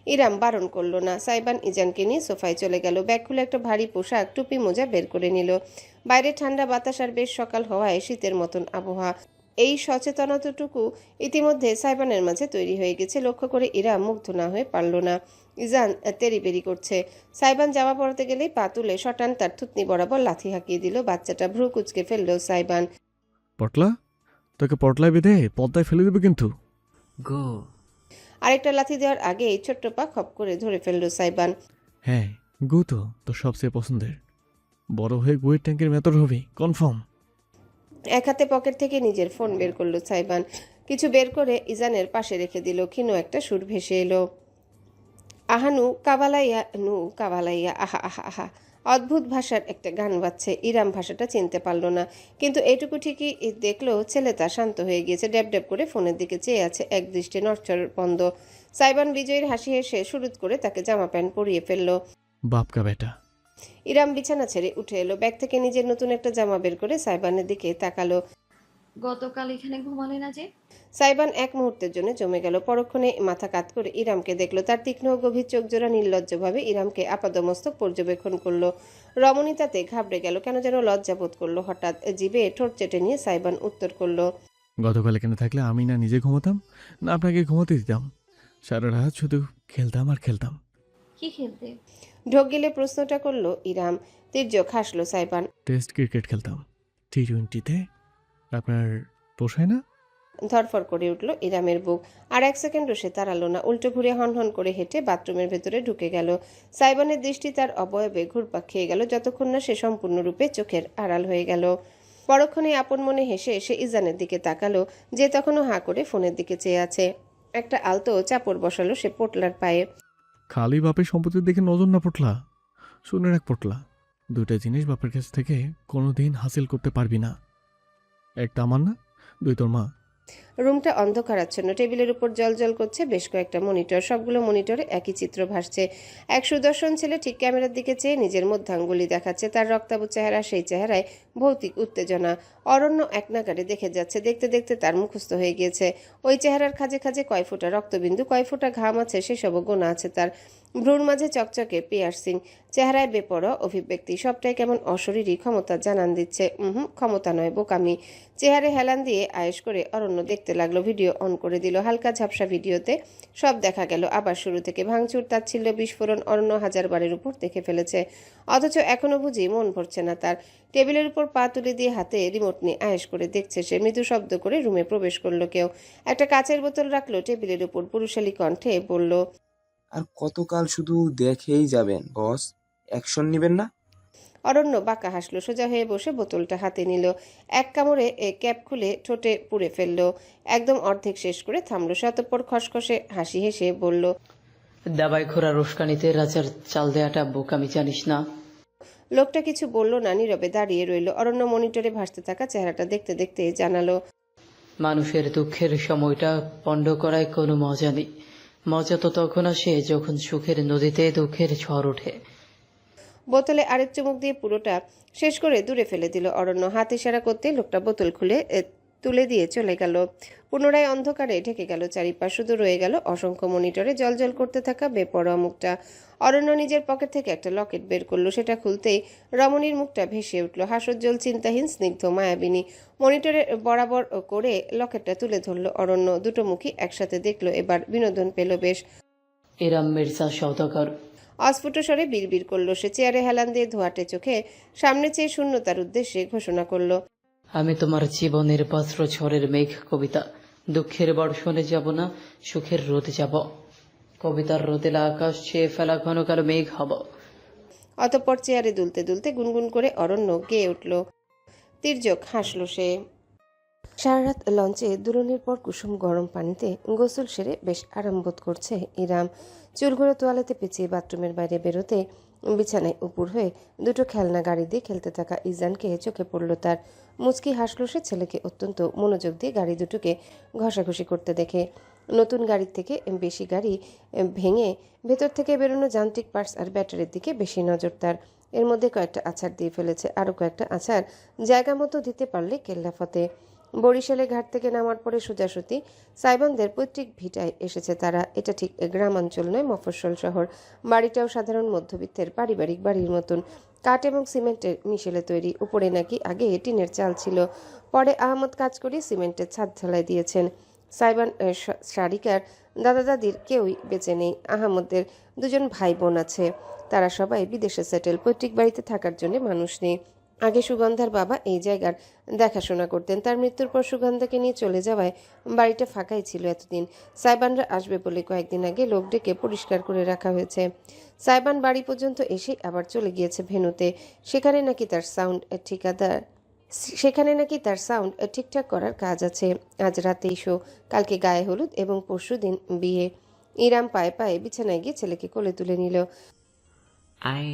Speaker 2: ইরাম বারণ করলো না। সাইবান ইজানকে নিয়ে সোফায় চলে গেল। ব্যাগ খুলে একটা ভারী পোশাক, টুপি, মোজা বের করে নিল। বাইরে ঠান্ডা বাতাস আর বেশ সকাল হওয়ায় শীতের মতন আবহাওয়া। এই সচেতনতাটুকু ইতিমধ্যে সাইবানের মাঝে তৈরি হয়ে গেছে। লক্ষ্য করে ইরাম মুগ্ধ না হয়ে পারল না। ইজান তেরিবেরি করছে। সাইবান জামা পরাতে গেলেই পা তুলে শটান তার থুতনি বরাবর লাথি হাঁকিয়ে দিল। বাচ্চাটা ভ্রু কুচকে ফেললো সাইবান।
Speaker 4: পটলা, তোকে পটলায় বেঁধে পদ্মায় ফেলে দেবে কিন্তু।
Speaker 7: গো
Speaker 2: আরেকটা লাথি দেওয়ার আগেই ছোট্ট পা খপ করে ধরে ফেললো সাইবান।
Speaker 4: হ্যাঁ, গু তো তোর সবচেয়ে পছন্দের। বড় হয়ে গুয়ের ট্যাঙ্কের মেতর হবি, কনফার্ম।
Speaker 2: এক হাতে পকেট থেকে নিজের ফোন বের করলো সাইবান। কিছু বের করে ইজানের পাশে রেখে দিল। ক্ষীণ একটা সুর ভেসে এলো, আহানু কাবালাইয়া নু কাবালাইয়া আহা আহা আহা। অদ্ভুত ভাষার একটা গান বাজছে। ইরাম ভাষাটা চিনতে পারলো না, কিন্তু এইটুকু ঠিকই দেখলো ছেলেটা শান্ত হয়ে গিয়েছে। ড্যাব ড্যাব করে ফোনের দিকে চেয়ে আছে, এক দৃষ্টে নড়চড় বন্ধ। সাইবান বিজয়ের হাসি হেসে শুরুত করে তাকে জামা প্যান্ট পরিয়ে ফেললো।
Speaker 4: বাপকা বেটা।
Speaker 2: ইরাম বিছানা ছেড়ে উঠে এলো। ব্যাগ থেকে নিজের নতুন একটা জামা বের করে সাইবানের দিকে তাকালো।
Speaker 5: গতকাল এখানে ঘুমালে না যে?
Speaker 2: সাইবান এক মুহূর্তের জন্য জমে গেল। পরক্ষণে মাথা কাত করে ইরামকে দেখলো। তার তীক্ষ্ণ ও গভীর চোখ জোড়া নির্লজ্জভাবে ইরামকে আপাদমস্তক পর্যবেক্ষণ করলো। রমণী তাতে ঘাবড়ে গেল, কেন যেন লজ্জা বোধ করলো। হঠাৎ জিভে ঠোঁট চেটে নিয়ে সাইবান উত্তর করলো,
Speaker 4: গতকাল এখানে থাকলে আমি না নিজে ঘুমাতাম, না আপনাকে ঘুমাতে দিতাম। সারা রাত শুধু খেলতাম আর খেলতাম।
Speaker 5: কি খেলতে?
Speaker 2: ঢোক গিলে প্রশ্নটা করলো ইরাম। তির্যক হাসলো সাইবান।
Speaker 4: টেস্ট ক্রিকেট খেলতাম, T20-তে। আপনার পোষায় না?
Speaker 2: ধরফর করে উঠল ইরামের বুক। আর এক সেকেন্ডও সে তাড়ালো না। উল্টো ঘুরে হনহন করে হেঁটে বাথরুমের ভেতরে ঢুকে গেল। সাইবানের দৃষ্টি তার অবয়বে ঘুরপাক খেয়ে গেল, যতক্ষণ না সে সম্পূর্ণরূপে চোখের আড়াল হয়ে গেল। পরক্ষণে আপন মনে হেসে সে ইজানের দিকে তাকালো, যে তখনও হাঁ করে ফোনের দিকে চেয়ে আছে। একটা আলতো চাপড় বসালো সে পটলার পায়ে।
Speaker 4: খালি বাপের সম্পত্তির দিকে নজর না পটলা। শুনে রাখ পটলা, দুইটা জিনিস বাপের কাছ থেকে কোনোদিন হাসিল করতে পারবি না। একটা আমার না, দুই তোর মা।
Speaker 2: রুমটা অন্ধকারাচ্ছন্ন। টেবিলের উপর জল করছে বেশ কয়েকটা মনিটর। সবগুলো মনিটরে একই চিত্র ভাসছে। এক সুদর্শন ছেলে ঠিক ক্যামেরার দিকে চেয়ে নিজের মধ্যাঙ্গুলি দেখাচ্ছে। তার রক্তাভ চেহারা, সেই চেহারায় ভৌতিক উত্তেজনা। অরণ্য এক নাগারে দেখে যাচ্ছে। দেখতে দেখতে তার মুখস্থ হয়ে গিয়েছে। ওই চেহারার খাজে খাজে কয় ফোঁটা রক্তবিন্দু, কয় ফোঁটা ঘাম আছে, সেসবও গোনা আছে তার। ভ্রুর মাঝে চকচকে পিয়ার্সিং, চেহারায় বেপরোয়া অভিব্যক্তি। সবটাই কেমন অশরীরী ক্ষমতা জানান দিচ্ছে। ক্ষমতা নয়, বোকামি। চেহারে হেলান দিয়ে আয়েশ করে অরণ্য দেখতে লাগলো। ভিডিও অন করে দিল। হালকা ঝাপসা ভিডিওতে সব দেখা গেল আবার শুরু থেকে। ভাঙচুর, তাচ্ছিল্য, বিস্ফোরণ অরণ্য হাজারবারের উপর দেখে ফেলেছে, অথচ এখনো বুঝি মন ভরছে না তার। টেবিলের উপর পা তুলে দিয়ে হাতে রিমোট নিয়ে আয়েশ করে দেখছে সে। মৃদু শব্দ করে রুমে প্রবেশ করলো কেউ। একটা কাচের বোতল রাখলো টেবিলের উপর। পুরুষালী কণ্ঠে বলল,
Speaker 8: আর কতকাল শুধু দেখেই যাবেন বস, অ্যাকশন নেবেন না?
Speaker 2: অরণ্য বাঁকা হাসলো। সোজা হয়ে বসে বোতলটা হাতে নিল। এক কামড়ে ক্যাপ খুলে ঠোঁটে পুড়ে ফেললো। একদম অর্ধেক শেষ করে থামলো। অতঃপর খসখসে হাসি হেসে বলল,
Speaker 9: দাবাই খোরা রোশকানিতে রাজার চাল দেয়াটা বোকামি জানিস না?
Speaker 2: লোকটা কিছু বলল না, নীরবে দাঁড়িয়ে রইল। অরণ্য মনিটরে ভাসতে থাকা চেহারাটা দেখতে দেখতে জানালো,
Speaker 9: মানুষের দুঃখের সময়টা পণ্ড করায় কোনো মজা নেই। মজা তো তখন আসে যখন সুখের নদীতে দুঃখের ঝড় ওঠে।
Speaker 2: বোতলে আরেক চুমুক দিয়ে পুরোটা শেষ করে দূরে ফেলে দিল অরণ্য। হাত ইশারা করতে লোকটা বোতল খুলে তুলে দিয়ে চলে গেল। পুনরায় অন্ধকারে ঢেকে গেল চারিপাশ। শুধু রয়ে গেল অসংখ্য মনিটরে জলজল করতে থাকা বেপরোয়া মুখটা। অরণ্য নিজের পকেট থেকে একটা লকেট বের করলো। সেটা খুলতেই রমণীর মুখটা ভেসে উঠল, হাস্যোজ্জ্বল, চিন্তাহীন, স্নিগ্ধ, মায়াবিনী। মনিটরে বরাবর করে লকেটটা তুলে ধরলো অরণ্য। দুটো মুখই একসাথে দেখলো এবার। বিনোদন পেল বেশ।
Speaker 9: এরাম মির্জা সওদাগর।
Speaker 2: অস্ফুট স্বরে বিড়বিড় করলো সে। চেয়ারে হেলান দিয়ে ধোয়াটে চোখে সামনে চেয়ে শূন্যতার উদ্দেশ্যে ঘোষণা করলো,
Speaker 9: আমি তোমার জীবনের বস্ত্র ঝড়ের মেঘ কবিতা, দুঃখের বর্ষণে যাব না, সুখের রোদে যাব, কবিতার রোদেলা আকাশ ছেয়ে ফেলা ঘন কালো মেঘ হব।
Speaker 2: অতঃপর চেয়ারে দুলতে দুলতে গুনগুন করে অরণ্য গেয়ে উঠল। তির্যক হাসল সে। সারা রাত লঞ্চে দুলনির পর কুসুম গরম পানিতে গোসল সেরে বেশ আরাম বোধ করছে ইরাম। চুলগুলো তোয়ালেতে পেঁচিয়ে বাথরুমের বাইরে বেরোতে বিছানায় উপুর হয়ে দুটো খেলনা গাড়ি দিয়ে খেলতে থাকা ইজানকে চোখে পড়ল তার। মুচকি হাসল সে ছেলেকে অত্যন্ত মনোযোগ দিয়ে গাড়ি দুটোকে ঘষাঘষি করতে দেখে। নতুন গাড়ির থেকে বেশি গাড়ি ভেঙে ভেতর থেকে বেরোনো যান্ত্রিক পার্টস আর ব্যাটারির দিকে বেশি নজর তার। এর মধ্যে কয়েকটা আছাড় দিয়ে ফেলেছে, আরও কয়েকটা আছাড় জায়গা মতো দিতে পারলে কেল্লাফতে। বরিশালে ঘাট থেকে নামার পরে সোজাসুতি সাইবানদের পৈতৃক ভিটায় এসেছে তারা। এটা ঠিক গ্রামাঞ্চল নয়, মফস্বল শহর। বাড়িটাও সাধারণ মধ্যবিত্তের পারিবারিক বাড়ির মতন, কাঠ এবং সিমেন্টের মিশেলে তৈরি। উপরে নাকি আগে টিনের চাল ছিল, পরে আহমদ কাজ করে সিমেন্টের ছাদ ঢালাই দিয়েছেন। সাইবান সারিকার দাদা দাদির কেউই বেঁচে নেই। আহমদের দুজন ভাই বোন আছে, তারা সবাই বিদেশে সেটেল। পৈতৃক বাড়িতে থাকার জন্য মানুষ নেই। আগে সুগন্ধার বাবা এই জায়গার দেখাশোনা করতেন, তার মৃত্যুর পর সুগন্ধাকে নিয়ে চলে যাওয়ায় বাড়িটা ফাঁকাই ছিল এতদিন। সাইবানরা আসবে বলে কয়েকদিন আগে লোক ডেকে পরিষ্কার করে রাখা হয়েছে। সাইবান বাড়ি পর্যন্ত এসে আবার চলে গিয়েছে ভেন্যুতে। সেখানে নাকি তার সাউন্ড ঠিকঠাক করার কাজ আছে। আজ রাতেই শো, কালকে গায়ে হলুদ এবং পরশু দিন বিয়ে। ইরাম পায়ে পায়ে বিছানায় গিয়ে ছেলেকে কোলে তুলে নিল।
Speaker 7: আয়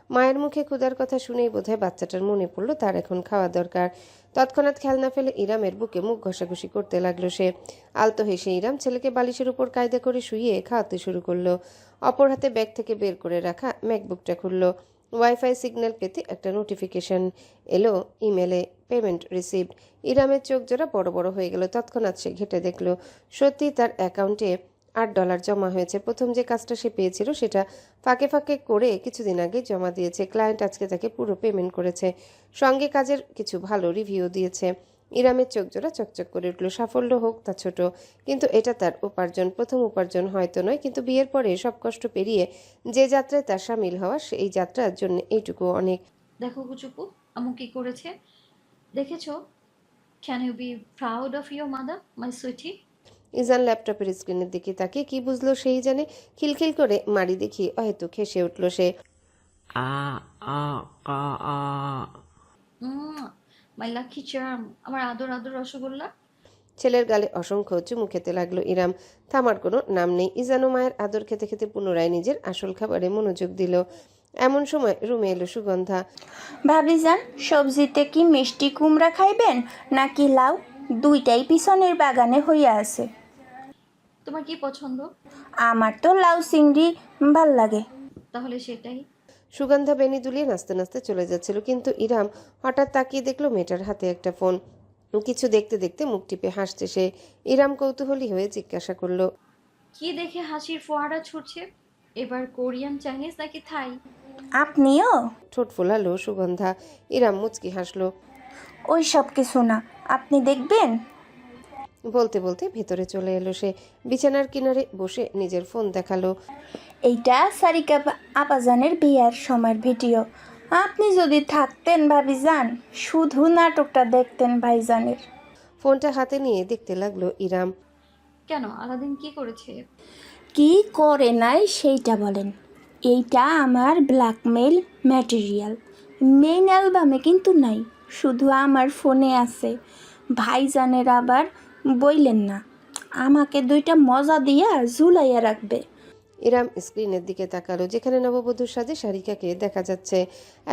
Speaker 2: মায়ের মুখে ক্ষুধার কথা শুনেই বোধহয় বাচ্চাটার মনে পড়ল তার এখন খাওয়া দরকার। তৎক্ষণাৎ খেলনা ফেলে ইরামের বুকে মুখ ঘষাঘষি করতে লাগলো সে। আলতো হেসে ইরাম ছেলেকে বালিশের উপর কায়দা করে শুইয়ে খাওয়াতে শুরু করলো। অপর হাতে ব্যাগ থেকে বের করে রাখা ম্যাকবুকটা খুললো। ওয়াইফাই সিগন্যাল পেতে একটা নোটিফিকেশন এলো ইমেলে, পেমেন্ট রিসিভড। ইরামের চোখ জোড়া বড় বড় হয়ে গেল। তৎক্ষণাৎ সে ঘেটে দেখলো সত্যি তার অ্যাকাউন্টে $8 জমা হয়েছে। প্রথম যে কাজটা সে পেয়েছিল সেটা ফাঁকে ফাঁকে করে কিছুদিন আগে জমা দিয়েছে। ক্লায়েন্ট আজকে তাকে পুরো পেমেন্ট করেছে, সঙ্গে কাজের কিছু ভালো রিভিউ দিয়েছে। ইরামের চোখ জোড়া চকচক করে উঠল। সাফল্য হোক তা ছোট, কিন্তু এটা তার উপার্জন। প্রথম উপার্জন হয়তো নয়, কিন্তু বিয়ের পরে সব কষ্ট পেরিয়ে যে যাত্রায় তার সামিল হওয়া, সেই যাত্রার জন্য এইটুকু অনেক।
Speaker 5: দেখো কুচুপু, আম্মু কি করেছে দেখেছো? Can you be proud of your mother, my sweetie?
Speaker 2: Izan ল্যাপটপের স্ক্রিনের দিকে তাকিয়ে কি বুঝলো সেই জানে। খিলখিল করে মারি দেখিয়ে হয়তো হেসে উঠল সে।
Speaker 7: আ আ আ আ
Speaker 5: মাই লাকি চার্ম, আমার আদর আদর রসগোল্লা।
Speaker 2: ছেলের গালে অসংখ্য চুমু খেতে লাগলো ইরাম। থামার কোনো নাম নেই। ইজানও মায়ের আদর খেতে খেতে পুনরায় নিজের আসল খাবারে মনোযোগ দিল। এমন সময় রুমে এলো সুগন্ধা।
Speaker 1: ভাবিজান, সবজিতে কি মিষ্টি কুমড়া খাইবেন নাকি লাউ? দুইটাই পিছনের বাগানে হইয়া আছে।
Speaker 5: তোমার কি পছন্দ?
Speaker 1: আমার তো লাউ চিংড়ি ভাল লাগে।
Speaker 5: তাহলে সেটাই।
Speaker 2: সুগন্ধা বেনি দুলিয়ে নাচতে নাচতে চলে যাচ্ছিল, কিন্তু ইরাম হঠাৎ তাকিয়ে দেখলো মেয়েটার হাতে একটা ফোন। কিছু দেখতে দেখতে মুখ টিপে হাসছে সে। ইরাম কৌতূহলী হয়ে জিজ্ঞাসা করলো,
Speaker 5: কি দেখে হাসির ফোয়ারা ছুটছে? এবার কোরিয়ান, চাইনিজ নাকি থাই?
Speaker 1: আপনিও?
Speaker 2: ঠোঁট ফোলালো সুগন্ধা। ইরাম মুচকি হাসলো।
Speaker 1: ওই সব কিছু না, আপনি দেখবেন।
Speaker 2: বলতে বলতে ভেতরে চলে এলো সে। বিছানার কিনারে বসে নিজের ফোন দেখালো।
Speaker 1: এইটা সারিকা আপাজানের বিয়ার সময়ের ভিডিও। আপনি যদি থাকতেন ভাবিজান, শুধু নাটকটা দেখতেন ভাইজানের।
Speaker 2: ফোনটা হাতে নিয়ে দেখতে লাগলো ইরাম।
Speaker 5: কেন, আলাদিন কি করেছে?
Speaker 1: কি করে নাই সেইটা বলেন। এইটা আমার ব্ল্যাকমেইল ম্যাটেরিয়াল। মেইন অ্যালবামে কিন্তু নাই, শুধু আমার ফোনে আছে। ভাইজানের আবার বইলেন না, আমাকে দুইটা মজা দিয়া ঝুলাইয়া রাখবে।
Speaker 2: ইরাম স্ক্রিনের দিকে তাকালো, যেখানে নববধূর সাজে সারিকাকে দেখা যাচ্ছে।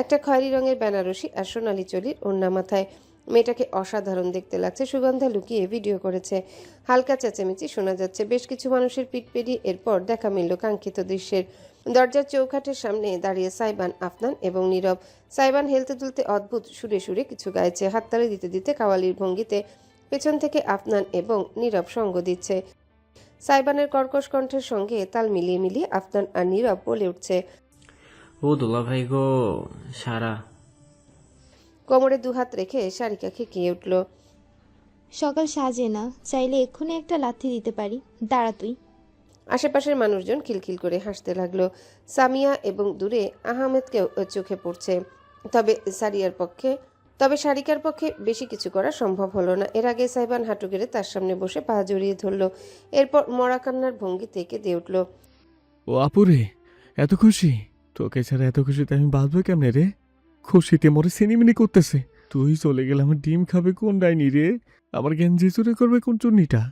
Speaker 2: একটা খয়েরি রঙের বেনারসি আর সোনালি চলির ওড়না মাথায়। মেয়েটাকে অসাধারণ দেখতে লাগছে। সুগন্ধা লুকিয়ে ভিডিও করেছে। হালকা চেঁচামেচি শোনা যাচ্ছে। বেশ কিছু মানুষের পিঠ পেরিয়ে এরপর দেখা মিলল কাঙ্ক্ষিত দৃশ্যের। দরজার চৌখাটের সামনে দাঁড়িয়ে সাইবান, আফনান এবং নীরব। সাইবান হেলতে দুলতে অদ্ভুত সুরে সুরে কিছু গাইছে, হাততালি দিতে দিতে কাওয়ালির ভঙ্গিতে। পেছন থেকে আফনান এবং নীরব সঙ্গ দিচ্ছে। সাইবানের কর্কশ কণ্ঠের সঙ্গে তাল মিলিয়ে মিলিয়ে আফনান আর নীরব বলে উঠছে,
Speaker 7: ও দুলা ভাই গো সারা।
Speaker 2: কোমরে দুহাত রেখে সারিকা খেকিয়ে উঠল।
Speaker 10: সকাল সাজে না, চাইলে এক্ষুনি একটা লাথি দিতে পারি, দাঁড়া তুই।
Speaker 2: আশেপাশের মানুষজন খিলখিল করে হাসতে লাগলো। সামিয়া এবং দূরে আহমেদকেও চোখে পড়ছে। তবে সারিকার পক্ষে বেশি কিছু করা সম্ভব হলো না। এর আগে সাইবান হাঁটু গেড়ে তার সামনে বসে পা জড়িয়ে ধরল। এরপর মরা কান্নার ভঙ্গি থেকে দিয়ে উঠল।
Speaker 4: ও আপুরে, এত খুশি! তোকে ছাড়া এত খুশিতে আমি বাঁচবো কেমনে রে? খুশিতে মরে সিনিমিনি করতেছে। তুই চলে গেলে আমার ডিম খাবে কোন ডাইনি রে? আমার গেঞ্জি চুরি করবে কোন চুন্নিটা?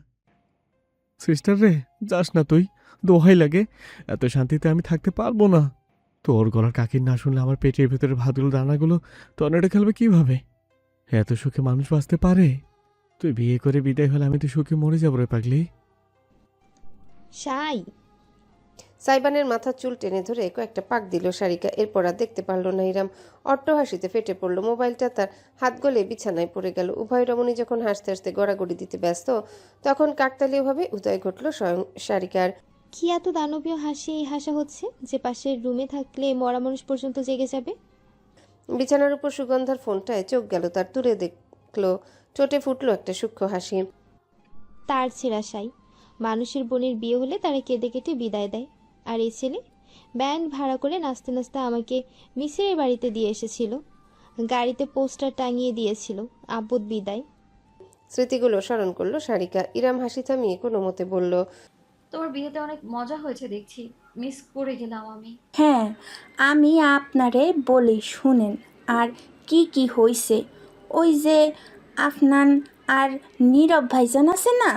Speaker 4: সিস্টার রে, যাস না তুই, দোহাই লাগে। এত শান্তিতে আমি থাকতে পারবো না। তোর গলার কাকির না শুনলে আমার পেটের ভেতরে ভাতগুলো দানাগুলো টর্নেডো খেলবে কিভাবে? এত সুখে মানুষ বাঁচতে পারে? তুই বিয়ে করে বিদায় হলে আমি তো সুখে মরে যাবো রে পাগলি।
Speaker 10: সাই,
Speaker 2: সাইবানের মাথার চুল টেনে ধরে কয়েকটা পাক দিল সারিকা। এরপর আর দেখতে পারল না ইরাম। অট্টহাসিতে ফেটে পড়ল। মোবাইলটা তার হাত গলে বিছানায় পড়ে গেল। উভয় রমণী যখন হাসতে হাসতে গড়াগড়ি দিতে ব্যস্ত, তখন কাকতালীয়ভাবে উদয় ঘটল স্বয়ং সারিকার।
Speaker 10: কি এত দানবীয় হাসি হাসা হচ্ছে যে পাশের রুমে থাকলে মরা মানুষ পর্যন্ত জেগে যাবে?
Speaker 2: বিছানার উপর সুগন্ধার ফোনটায় চোখ গেল তার। তুলে দেখলো, ঠোঁটে ফুটলো একটা সূক্ষ্ম হাসি।
Speaker 10: তার ছেঁড়া সাই, মানুষের বোনের বিয়ে হলে তারা কেঁদে কেটে বিদায় দেয়। আর এই ছেলে ব্যান্ড ভাড়া করে নাচতে নাচতে আমাকে মিসিরের বাড়িতে দিয়ে এসেছিল। গাড়িতে পোস্টার টাঙিয়ে দিয়েছিল, আব্বুর বিদায়।
Speaker 2: স্মৃতিগুলো স্মরণ করলো সারিকা। ইরাম হাসি থামিয়ে কোনো মতে বলল,
Speaker 5: তোমার বিয়েতে অনেক মজা হয়েছে দেখছি, মিস করে গেলাম আমি।
Speaker 1: হ্যাঁ, আমি আপনারে বলি শুনেন। আর কি কি হইছে? ওই যে আফনান আর নীরব ভাইজান আছে না?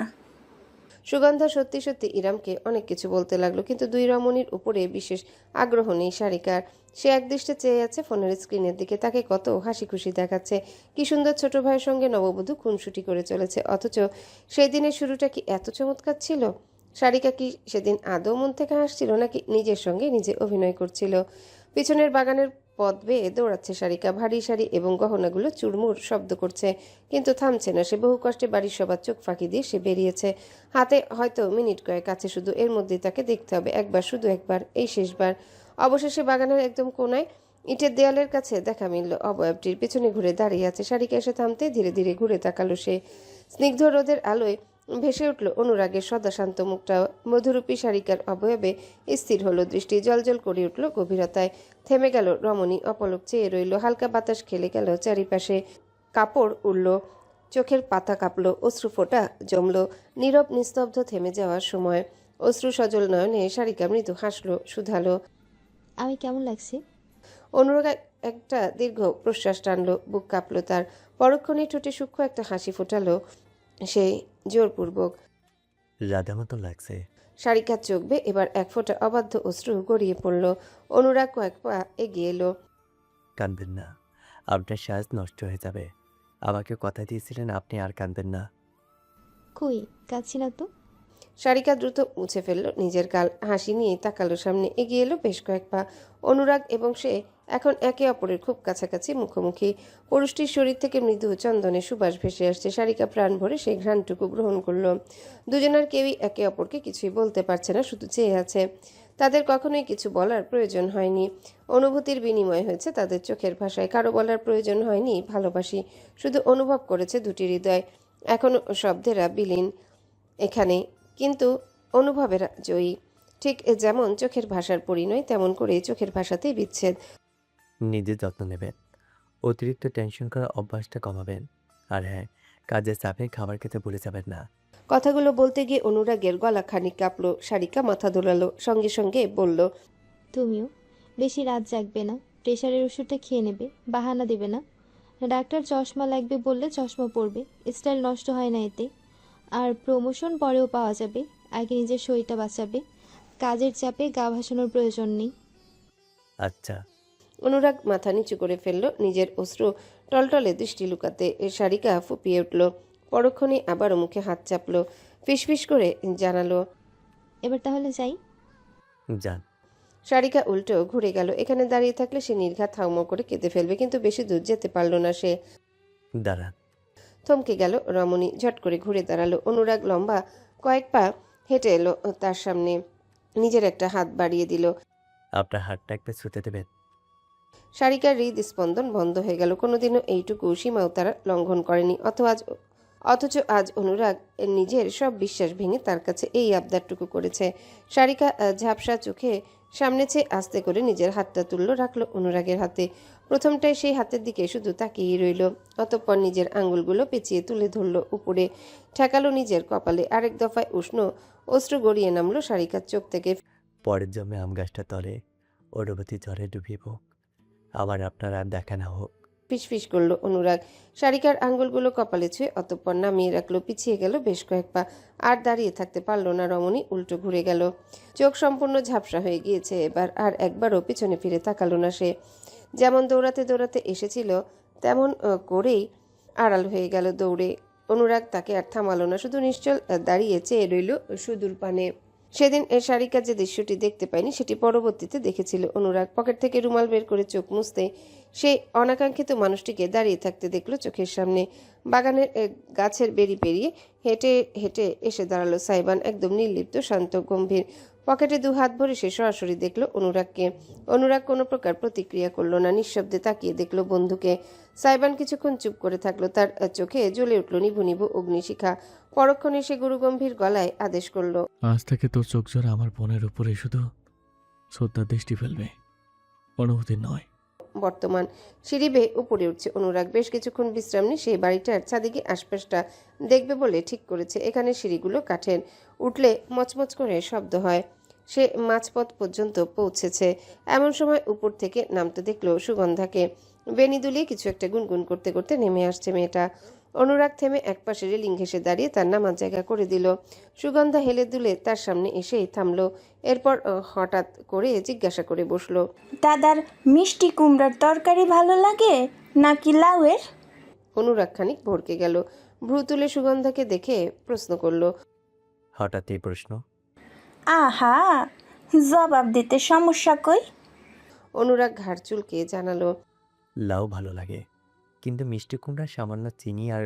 Speaker 2: সুগন্ধা সত্যি সত্যি ইরামকে অনেক কিছু বলতে লাগলো, কিন্তু দুই রমণীর উপরে বিশেষ আগ্রহ নেই সারিকার। সে একদৃষ্টে চেয়ে আছে ফোনের স্ক্রিনের দিকে। তাকে কত হাসি খুশি দেখাচ্ছে, কি সুন্দর ছোট ভাইয়ের সঙ্গে নববধূ খুনসুটি করে চলেছে। অথচ সেই দিনের শুরুটা কি এত চমৎকার ছিল? সারিকা কি সেদিন আদৌ মন থেকে হাসছিল, নাকি নিজের সঙ্গে নিজে অভিনয় করছিল? পিছনের বাগানের পথ বেয়ে দৌড়াচ্ছে সারিকা। ভারী শাড়ি এবং গহনাগুলো চুরমুর শব্দ করছে, কিন্তু থামছে না সে। বহু কষ্টে বাড়ির সবার চোখ ফাঁকি দিয়ে সে বেরিয়েছে। হাতে হয়তো মিনিট কয়েক আছে শুধু। এর মধ্যেই তাকে দেখতে হবে একবার, শুধু একবার, এই শেষবার। অবশেষে বাগানের একদম কোনায় ইটের দেয়ালের কাছে দেখা মিলল অবয়বটির। পিছনে ঘুরে দাঁড়িয়ে আছে সারিকা। এসে থামতে ধীরে ধীরে ঘুরে তাকালো সে। স্নিগ্ধ রোদের আলোয় ভেসে উঠল অনুরাগের সদাশান্ত মুখটা। মধুরূপী সারিকার অবয়বে স্থির হলো দৃষ্টি। জলজল করে উঠল গভীরতায়। থেমে গেল রমণী, অপলক চেয়ে রইল। হালকা বাতাস খেলে গেল চারিপাশে। কাপড় উড়ল, চোখের পাতা কাঁপল, অশ্রু ফোঁটা জমল। নীরব নিস্তব্ধ থেমে যাওয়ার সময়। অশ্রু সজল নয়নে সারিকা মৃদু হাসলো, শুধালো।
Speaker 10: আমি কেমন লাগছে?
Speaker 2: অনুরাগ একটা দীর্ঘ প্রশ্বাস টানলো। বুক কাঁপলো তার। পরক্ষণে ঠোঁটে সূক্ষ্ম একটা হাসি ফোটালো সেই জোরপূর্বক।
Speaker 3: রাধা মতো লাগছে।
Speaker 2: সারিকার চোখ বেয়ে এবার এক ফোঁটা অবাধ্য অশ্রু গড়িয়ে পড়ল। অনুরাগ কয়েক পা এগিয়ে এলো।
Speaker 3: কাঁদবেন না, আপনার সাজ নষ্ট হয়ে যাবে। আমাকে কথা দিয়েছিলেন আপনি আর কাঁদবেন না।
Speaker 10: কই, কাঁদছি না তো।
Speaker 2: সারিকা দ্রুত মুছে ফেলল নিজের গাল। হাসি নিয়ে তাকালো সামনে। এগিয়ে এলো বেশ কয়েক পা। অনুরাগ এবং সে এখন একে অপরের খুব কাছাকাছি, মুখোমুখি। পুরুষটির শরীর থেকে মৃদু চন্দনের সুবাস ভেসে আসছে। সারিকা প্রাণ ভরে সেই ঘ্রাণটুকু গ্রহণ করল। দুজনের কেউই একে অপরকে কিছুই বলতে পারছে না, শুধু চেয়ে আছে। তাদের কখনোই কিছু বলার প্রয়োজন হয়নি। অনুভূতির বিনিময় হয়েছে তাদের চোখের ভাষায়। কারো বলার প্রয়োজন হয়নি ভালোবাসি, শুধু অনুভব করেছে দুটি হৃদয়। এখনো শব্দেরা বিলীন এখানে, কিন্তু অনুভবেরা জয়ী। ঠিক যেমন চোখের ভাষার পরিণয়, তেমন করে চোখের ভাষাতেই বিচ্ছেদ।
Speaker 3: নিজের যত্ন নেবেন, অতিরিক্ত টেনশন করার অভ্যাসটা কমাবেন। আর হ্যাঁ, কাজের চাপে খাবার খেতে ভুলে যাবেন না।
Speaker 2: কথাগুলো বলতে গিয়ে অনুরাগের গলা খানিক কাঁপলো। সারিকা মাথা দোলালো, সঙ্গে সঙ্গে বলল,
Speaker 10: তুমিও বেশি রাত জাগবে না, প্রেশারের ওষুধটা খেয়ে নেবে, বাহানা দেবে না। ডাক্তার চশমা লাগবে বললে চশমা পরবে, স্টাইল নষ্ট হয় না এতে। আর প্রমোশন পরেও পাওয়া যাবে, আগে নিজের শরীরটা বাঁচাবে। কাজের চাপে গা ভাসানোর প্রয়োজন নেই।
Speaker 3: আচ্ছা।
Speaker 2: অনুরাগ মাথা নিচু করে ফেলল, নিজের অশ্রু টলটলে দৃষ্টি লুকাতে। সারিকা ফুপিয়ে উঠল। পরক্ষণে আবারও মুখে হাত চাপলো, ফিসফিস করে জানালো,
Speaker 10: এবার তাহলে যাই।
Speaker 3: যান।
Speaker 2: সারিকা উল্টো ঘুরে গেল। এখানে দাঁড়িয়ে থাকলে সে নির্ঘাত হাউমাউ করে কেঁদে ফেলবে, কিন্তু বেশি দূর যেতে পারল না সে।
Speaker 3: দাঁড়ান।
Speaker 2: থমকে গেল রমণী। ঝট করে ঘুরে দাঁড়ালো। অনুরাগ লম্বা কয়েক পা হেঁটে এলো তার সামনে। নিজের একটা হাত বাড়িয়ে দিল।
Speaker 3: আপনার হাতটা একটু ছুতে দেবেন।
Speaker 2: সারিকার হৃদস্পন্দন বন্ধ হয়ে গেল। কোনোদিনও এইটুকু সীমাও তারা লঙ্ঘন করেনি। অথচ আজ অনুরাগ নিজের সব বিশ্বাস ভেঙে তার কাছে এই আবদারটুকু করেছে। সারিকা ঝাপসা চোখে সামনে চেয়ে আস্তে করে নিজের হাতটা তুলল, রাখলো অনুরাগের হাতে। প্রথমটায় সেই হাতের দিকে শুধু তাকিয়েই রইল, অতঃপর নিজের আঙ্গুলগুলো পেঁচিয়ে তুলে ধরল, উপরে ঠেকালো নিজের কপালে। আরেক দফায় উষ্ণ অশ্রু গড়িয়ে নামলো সারিকার চোখ থেকে।
Speaker 3: পরের জন্মে আম গাছটা তলে অনুভূতি ঝড়ে ডুবিয়ে হোক, আবার আপনার আর দেখা না হোক।
Speaker 2: ফিসফিস করলো অনুরাগ। সারিকার আঙ্গুলগুলো কপালে ছুঁয়ে অতঃপর নামিয়ে রাখলো, পিছিয়ে গেল বেশ কয়েক পা। আর দাঁড়িয়ে থাকতে পারল না রমণী, উল্টো ঘুরে গেল। চোখ সম্পূর্ণ ঝাপসা হয়ে গিয়েছে এবার, আর একবারও পিছনে ফিরে তাকালো না সে। যেমন দৌড়াতে দৌড়াতে এসেছিল তেমন করেই আড়াল হয়ে গেল দৌড়ে। অনুরাগ তাকে আর থামালো না, শুধু নিশ্চল দাঁড়িয়ে চেয়ে রইল সুদূর পানে। সেদিন সারিকা যে দৃশ্যটি দেখতে পায়নি সেটি পরবর্তীতে দেখেছিল অনুরাগ। পকেট থেকে রুমাল বের করে চোখ মুছতে সেই অনাকাঙ্ক্ষিত মানুষটিকে দাঁড়িয়ে থাকতে দেখলো চোখের সামনে। বাগানের গাছের বেরি পেরিয়ে হেঁটে হেঁটে এসে দাঁড়ালো সাইবান, একদম নির্লিপ্ত, শান্ত, গম্ভীর। পকেটে 2 হাত ভরে সে সরাসরি দেখলো অনুরাগকে। অনুরাগ কোনো প্রকার প্রতিক্রিয়া করলো না, নিঃশব্দে তাকিয়ে দেখলো বন্ধুকে। সাইবান কিছুক্ষণ চুপ করে থাকলো, তার চোখে জ্বলে উঠল নিভু নিভু অগ্নিশিখা। পরক্ষণে সে গুরুগম্ভীর গলায় আদেশ করলো,
Speaker 4: আজ থেকে তোর চোখ জোড়া আমার বোনের উপরে শুধু শ্রদ্ধার দৃষ্টি ফেলবে, অনুভূতি নয়।
Speaker 2: বর্তমান সিঁড়ি বেয়ে উপরে উঠছে অনুরাগ। বেশ কিছুক্ষণ বিশ্রাম নিয়ে সেই বাড়িটার চাদিকে আশপাশটা দেখবে বলে ঠিক করেছে। এখানে সিঁড়িগুলো কাঠের, উঠলে মচমচ করে শব্দ হয়। সে মাঝপথ পর্যন্ত পৌঁছেছে, এমন সময় উপর থেকে নামতে দেখলো সুগন্ধাকে। বেনি দুলিয়ে কিছু একটা গুনগুন করতে করতে নেমে আসছে মেয়েটা। অনুরাগ থেমে একপাশে রেলিং ঘেঁষে দাঁড়িয়ে তার নামার জায়গা করে দিল। সুগন্ধা হেলে দুলে তার সামনে এসেই থামলো। এরপর হঠাৎ করে জিজ্ঞাসা করে বসলো,
Speaker 1: দাদার মিষ্টি কুমড়ার তরকারি ভালো লাগে নাকি লাউয়ের?
Speaker 2: অনুরাগ খানিক ভড়কে গেল, ভ্রু তুলে সুগন্ধাকে দেখে প্রশ্ন করলো,
Speaker 3: হঠাৎ এই প্রশ্ন?
Speaker 1: আহা, জবাব দিতে সমস্যা কই?
Speaker 2: অনুরাগ ঘাড় চুলকে জানালো,
Speaker 3: লাউ ভালো লাগে, কিন্তু মিষ্টি কুমড়া সামান্য চিনি আর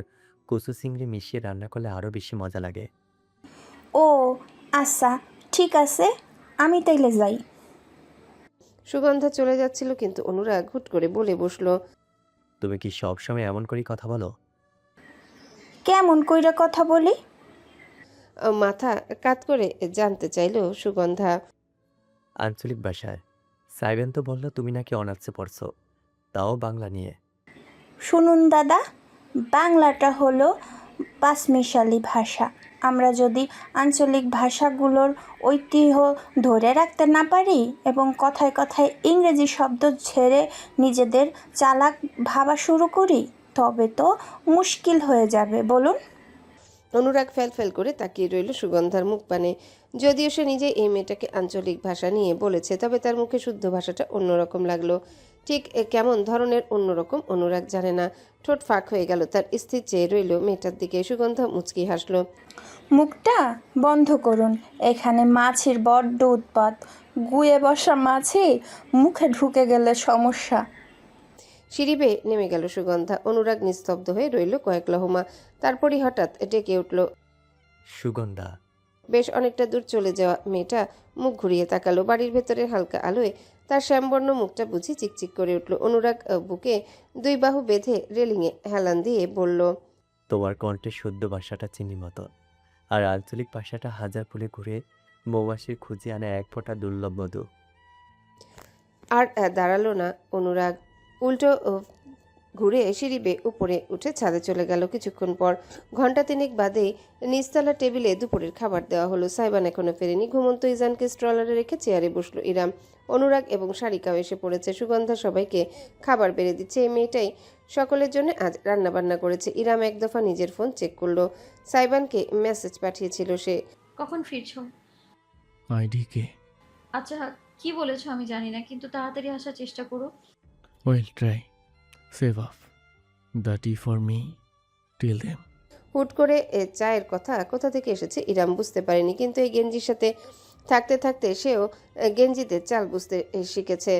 Speaker 3: কচু চিংড়ি মিশিয়ে রান্না করলে আরও বেশি মজা লাগে।
Speaker 1: ও আচ্ছা, ঠিক আছে, আমি তাইলে যাই।
Speaker 2: সুগন্ধা চলে যাচ্ছিল, কিন্তু অনুরাগ হুট করে বলে বসলো,
Speaker 3: তুমি কি সবসময় এমন করেই কথা বলো?
Speaker 1: কেমন কইরা কথা বলি?
Speaker 2: মাথা কাত করে জানতে চাইলো সুগন্ধা।
Speaker 3: আঞ্চলিক ভাষায়। সাইবেন তো বললো তুমি নাকি অনার্সে পড়ছো, তাও বাংলা নিয়ে।
Speaker 1: শুনুন দাদা, বাংলাটা হলো পাঁচমিশালি ভাষা। আমরা যদি আঞ্চলিক ভাষাগুলোর ঐতিহ্য ধরে রাখতে না পারি এবং কথায় কথায় ইংরেজি শব্দ ছেড়ে নিজেদের চালাক ভাবা শুরু করি, তবে তো মুশকিল হয়ে যাবে, বলুন।
Speaker 2: অনুরাগ ফেল করে তাকিয়ে রইল সুগন্ধার মুখ পানে। যদিও সে নিজে এই মেয়েটাকে আঞ্চলিক ভাষা নিয়ে বলেছে, তবে তার মুখে শুদ্ধ ভাষাটা অন্যরকম লাগলো। ঠিক কেমন ধরনের অন্যরকম অনুরাগ জানে না। ঠোঁট ফাঁক হয়ে গেল তার, স্থির চেয়ে রইল মেয়েটার দিকে। সুগন্ধা মুচকি হাসলো,
Speaker 1: মুখটা বন্ধ করুন, এখানে মাছির বড্ড উৎপাত। গুয়ে বসা মাছি মুখে ঢুকে গেলে সমস্যা।
Speaker 2: সিঁড়ি বেয়ে নেমে গেল সুগন্ধা। অনুরাগ নিস্তব্ধ হয়ে রইল কয়েক লহমা, তারপরই হঠাৎ ডেকে উঠল।
Speaker 3: সুগন্ধা।
Speaker 2: বেশ অনেকটা দূর চলে যাওয়া মেয়েটা মুখ ঘুরিয়ে তাকালো। বাড়ির ভেতরের হালকা আলোয় তার শ্যামবর্ণ মুখটা বুঝি চিকচিক করে উঠল। অনুরাগ বুকে 2 বাহু বেঁধে রেলিংয়ে হেলান দিয়ে বলল,
Speaker 3: তোমার কণ্ঠে শুদ্ধ ভাষাটা চিনি মতো, আর আঞ্চলিক ভাষাটা হাজার ফুলে ঘুরে মৌমাছির খুঁজে আনে এক ফোঁটা দুর্লভ মধু।
Speaker 2: আর দাঁড়ালো না অনুরাগ, উল্টো ঘুরে সিঁড়ি বেয়ে উপরে উঠে ছাদে চলে গেল। কিছুক্ষণ পর ঘন্টা 3 বাদে নিচতলা টেবিলে দুপুরের খাবার দেওয়া হলো। সাইবান এখনো ফেরেনি। ঘুমন্ত ইজানকে স্ট্রলারে রেখে চেয়ারে বসলো ইরাম। অনুরাগ এবং সারিকাও এসে পড়েছে। সুগন্ধা সবাইকে খাবার বেড়ে দিচ্ছে। এই মেয়েটাই সকলের জন্য আজ রান্নাবান্না করেছে। ইরাম এক দফা নিজের ফোন চেক করলো। সাইবানকে মেসেজ পাঠিয়েছিল সে।
Speaker 5: কখন ফিরছো?
Speaker 4: ID K?
Speaker 5: আচ্ছা, কি বলেছো আমি জানি না, কিন্তু তাড়াতাড়ি আসার চেষ্টা করো।
Speaker 4: Well try save of the T for me till them.
Speaker 2: হুট করে চায়ের কথা কোথা থেকে এসেছে ইরাম বুঝতে পারেনি, কিন্তু এই গেঞ্জির সাথে থাকতে থাকতে সেও গেঞ্জিতে চাল বুঝতে শিখেছে।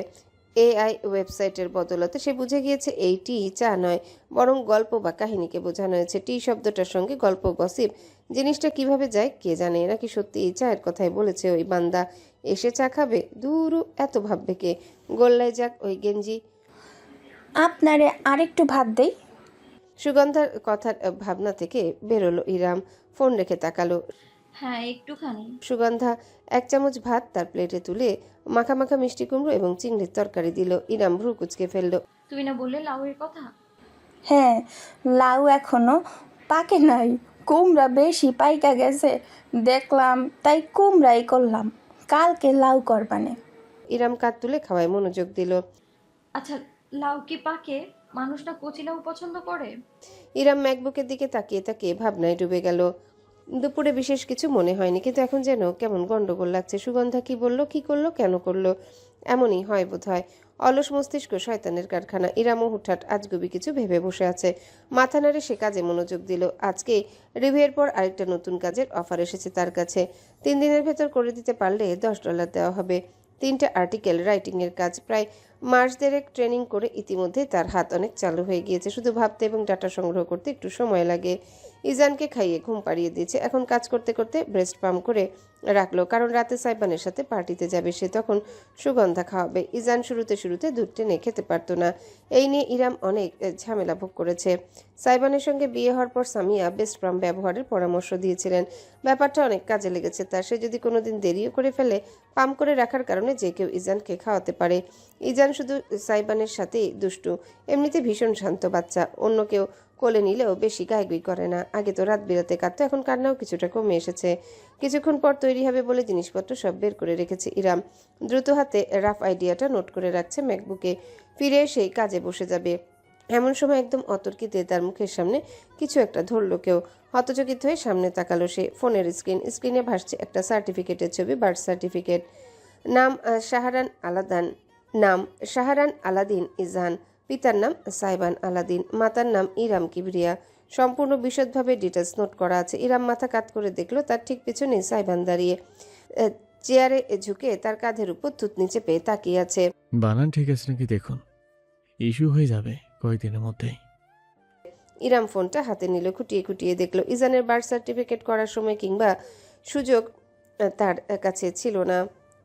Speaker 2: AI ওয়েবসাইটের বদলতে সে বুঝে গিয়েছে এই টি চা নয়, বরং গল্প বা কাহিনীকে বোঝানো হয়েছে। টি শব্দটার সঙ্গে গল্প, গসিপ জিনিসটা কিভাবে যায় কে জানে। নাকি সত্যি এই চায়ের কথাই বলেছে ওই বান্দা। এসে চা খাবে, দূরু এত ভাববে কে। গোল্লায় যাক ওই গেঞ্জি।
Speaker 1: আপনারে আরেকটু ভাত দেই।
Speaker 2: সুগন্ধার কথার ভাবনা থেকে বেরোলো ইরাম। ফোন রেখে তাকালো।
Speaker 5: হ্যাঁ, একটুখানি।
Speaker 2: সুগন্ধা 1 চামচ ভাত তার প্লেটে তুলে মাখা মাখা মিষ্টি কুমড়ো এবং চিংড়ির তরকারি দিল। ইরাম ভ্রু কুঁচকে ফেলল।
Speaker 5: তুমি না বললে লাউয়ের কথা?
Speaker 1: হ্যাঁ, লাউ এখনো পাকে নাই, কুমড়া বেশি পাইকা গেছে দেখলাম, তাই কুমড়াই করলাম। কালকে লাউ করবানে।
Speaker 2: ইরাম কাঁধ তুলে খাওয়ায় মনোযোগ দিল।
Speaker 5: আচ্ছা, লাউ কি পাকে? মানুষ না কচি লাউ পছন্দ করে।
Speaker 2: ইরাম ম্যাকবুকের দিকে তাকিয়ে তাকিয়ে ভাবনায় ডুবে গেল। দুপুরে বিশেষ কিছু মনে হয়নি, কিন্তু এখন যেন কেমন গন্ডগোল লাগছে। সুগন্ধা কি বলল, কি করলো, কেন করলো? এমনই হয় বোধহয়। অলস মস্তিষ্ক শয়তানের কারখানা। ইরামও হুটহাট আজগুবি কিছু ভেবে বসে আছে। মাথা নাড়ে সে কাজে মনোযোগ দিল। আজকে রিভিউয়ের পর আরেকটা নতুন কাজের অফার এসেছে তার কাছে। 3 দিনের ভেতর করে দিতে পারলে $10 দেওয়া হবে। 3টা আর্টিকেল রাইটিংয়ের কাজ। প্রায় মাস দেড়েক ট্রেনিং করে ইতিমধ্যে তার হাত অনেক চালু হয়ে গিয়েছে। শুধু ভাবতে এবং ডাটা সংগ্রহ করতে একটু সময় লাগে। ইজানকে খাইয়ে ঘুম পাড়িয়ে দিয়েছে। এখন কাজ করতে করতে ব্রেস্ট পাম্প করে রাখলো, কারণ রাতে সাইবানের সাথে পার্টিতে যাবে সে, তখন সুগন্ধা খাওয়াবে। ইজান শুরুতে দুধ টেনে খেতে পারতো না। এই নিয়ে ইরাম অনেক ঝামেলা ভোগ করেছে। সাইবানের সঙ্গে বিয়ে হওয়ার পর সামিয়া বেস্ট পাম্প ব্যবহারের পরামর্শ দিয়েছিলেন। ব্যাপারটা অনেক কাজে লেগেছে তার। সে যদি কোনোদিন দেরিও করে ফেলে, পাম্প করে রাখার কারণে যে কেউ ইজানকে খাওয়াতে পারে। ইজান শুধু সাইবানের সাথেই দুষ্টু, এমনিতে ভীষণ শান্ত বাচ্চা। অন্য কেউ কোলে নিলেও বেশি গাইগুই করে না। আগে তো রাত বিরাতে কাঁদতো, এখন কান্নাও কিছুটা কমে এসেছে। কিছুক্ষণ পর তৈরি হবে বলে জিনিসপত্র সব বের করে রেখেছে ইরাম। দ্রুত হাতে রাফ আইডিয়াটা নোট করে রাখছে ম্যাকবুকে। ফিরে এসেই কাজে বসে যাবে। এমন সময় একদম অতর্কিতে তার মুখের সামনে কিছু একটা ধরল কেউ। হতচকিত হয়ে সামনে তাকালো সে। ফোনের স্ক্রিনে ভাসছে একটা সার্টিফিকেটের ছবি, বার্থ সার্টিফিকেট। নাম শাহরান আলাদিন ইজহান। পিতার নাম সাইবান আলাদিন, মাতার নাম ইরাম কিবরিয়া। সম্পূর্ণ বিশদভাবে ডিটেলস নোট করা আছে। ইরাম মাথা কাত করে দেখলো তার ঠিক পিছনে সাইবান দাঁড়িয়ে চেয়ারে ঝুঁকে তার কাঁধের উপর থুতনি চেপে তাকিয়ে আছে।
Speaker 4: বানান ঠিক আছে নাকি দেখুন, ইস্যু হয়ে যাবে কয়েকদিনের মধ্যেই।
Speaker 2: ইরাম ফোনটা হাতে নিল, খুঁটিয়ে খুঁটিয়ে দেখলো। ইজানের বার্থ সার্টিফিকেট করার সময় কিংবা সুযোগ তার কাছে ছিল না।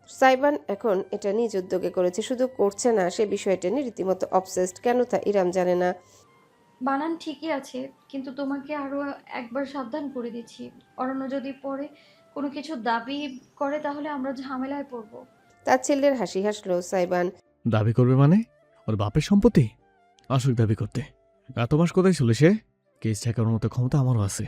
Speaker 2: সাইবান এখন এটা নিজ উদ্যোগে করেছে। শুধু করছে না, সে বিষয়টা নিয়ে রীতিমতো অবসেসড। কেন তা ইরাম জানে না।
Speaker 5: বানান ঠিকই আছে, কিন্তু তোমাকে আরো একবার সাবধান করে দিচ্ছি। অরণ্য যদি পরে কোনো কিছু দাবি করে তাহলে আমরা ঝামেলায় পড়বো।
Speaker 2: তার ছেলের হাসি হাসলো সাইবান।
Speaker 4: দাবি করবে মানে? ওর বাপের সম্পত্তি আসুক দাবি করতে। এত মাস কোথায় ছিল সে? কেস ঠেকানোর মতো ক্ষমতা আমারও আছে।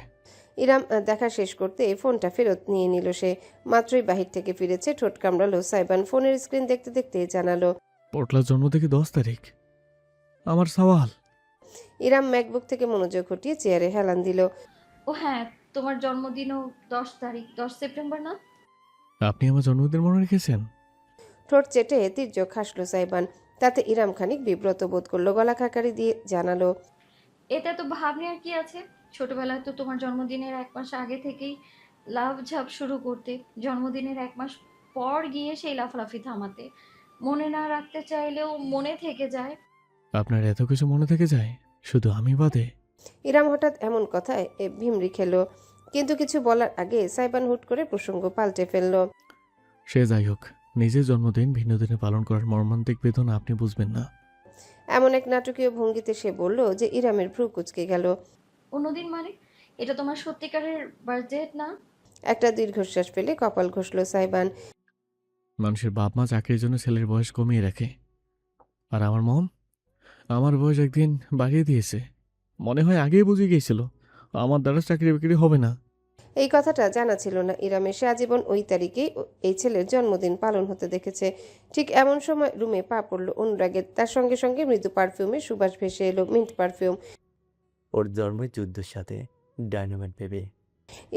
Speaker 2: ইরাম দেখা শেষ করতে ফোনটা ফেরত নিয়ে নিল সে। মাত্রই বাহির থেকে ফিরেছে। ঠোঁট কামড়ালো সাইবান। ফোনের স্ক্রিন দেখতে দেখতে জানালো।
Speaker 4: পটলার জন্ম থেকে 10 তারিখ। আমার সওয়াল।
Speaker 2: ইরাম ম্যাকবুক থেকে মনোযোগ হটিয়ে চেয়ারে হেলান দিল।
Speaker 5: ও হ্যাঁ, তোমার জন্মদিনও 10 তারিখ, 10 সেপ্টেম্বর না?
Speaker 4: আপনি আমার জন্মদিন মনে রেখেছেন?
Speaker 2: ঠোঁট চেটে তির্যক হাসলো সাইবান। তাতে ইরাম খানিক বিব্রত বোধ করলো। গলা খাকারি দিয়ে জানালো।
Speaker 5: এতে তো ভাবনি আর কি আছে। ছোটবেলায় তো তোমার জন্মদিনের 1 মাস আগে থেকেই লাভ ঝাপ শুরু করতে, জন্মদিনের 1 মাস পর গিয়ে সেই লাফালাফি থামাতে। মনে না রাখতে চাইলেও মনে থেকে যায়।
Speaker 4: আপনার এত কিছু মনে থেকে যায়, শুধু আমি বাদে?
Speaker 2: ইরাম হঠাৎ এমন কথায় ভিমরি খেলো, কিন্তু কিছু বলার আগে সাইবান হুট করে প্রসঙ্গ পাল্টে ফেললো।
Speaker 4: সে যাই হোক, নিজের জন্মদিন ভিন্ন দিনে পালন করার মর্মান্তিক বেদনা আপনি বুঝবেন না।
Speaker 2: এমন এক নাটকীয় ভঙ্গিতে সে বলল যে ইরামের ভ্রু কুঁচকে গেল।
Speaker 5: অন্যদিন মানে? এটা তোমার সত্যিকারের বার্থডে না?
Speaker 2: একটা দীর্ঘশ্বাস ফেলে কপাল ঘষল সাইবান।
Speaker 4: মানুষের বাপ মা চাকরির জন্য ছেলের বয়স কমিয়ে রাখে, আর আমার মম আমার বয়স একদিন বাড়িয়ে দিয়েছে। মনে হয় আগেই বুঝে গিয়েছিল আমার দ্বারা চাকরি বাকরি হবে না।
Speaker 2: এই কথাটা জানা ছিল না ইরামের। সে আজীবন ওই তারিখেই এই ছেলের জন্মদিন পালন হতে দেখেছে। ঠিক এমন সময় রুমে পা পড়ল অনুরাগের। তার সঙ্গে সঙ্গে মৃদু পারফিউমের সুবাস ভেসে এলো, মিন্ট পারফিউম।
Speaker 3: ওর জন্মই যুদ্ধর সাথে ডায়নামাইট ভেবে।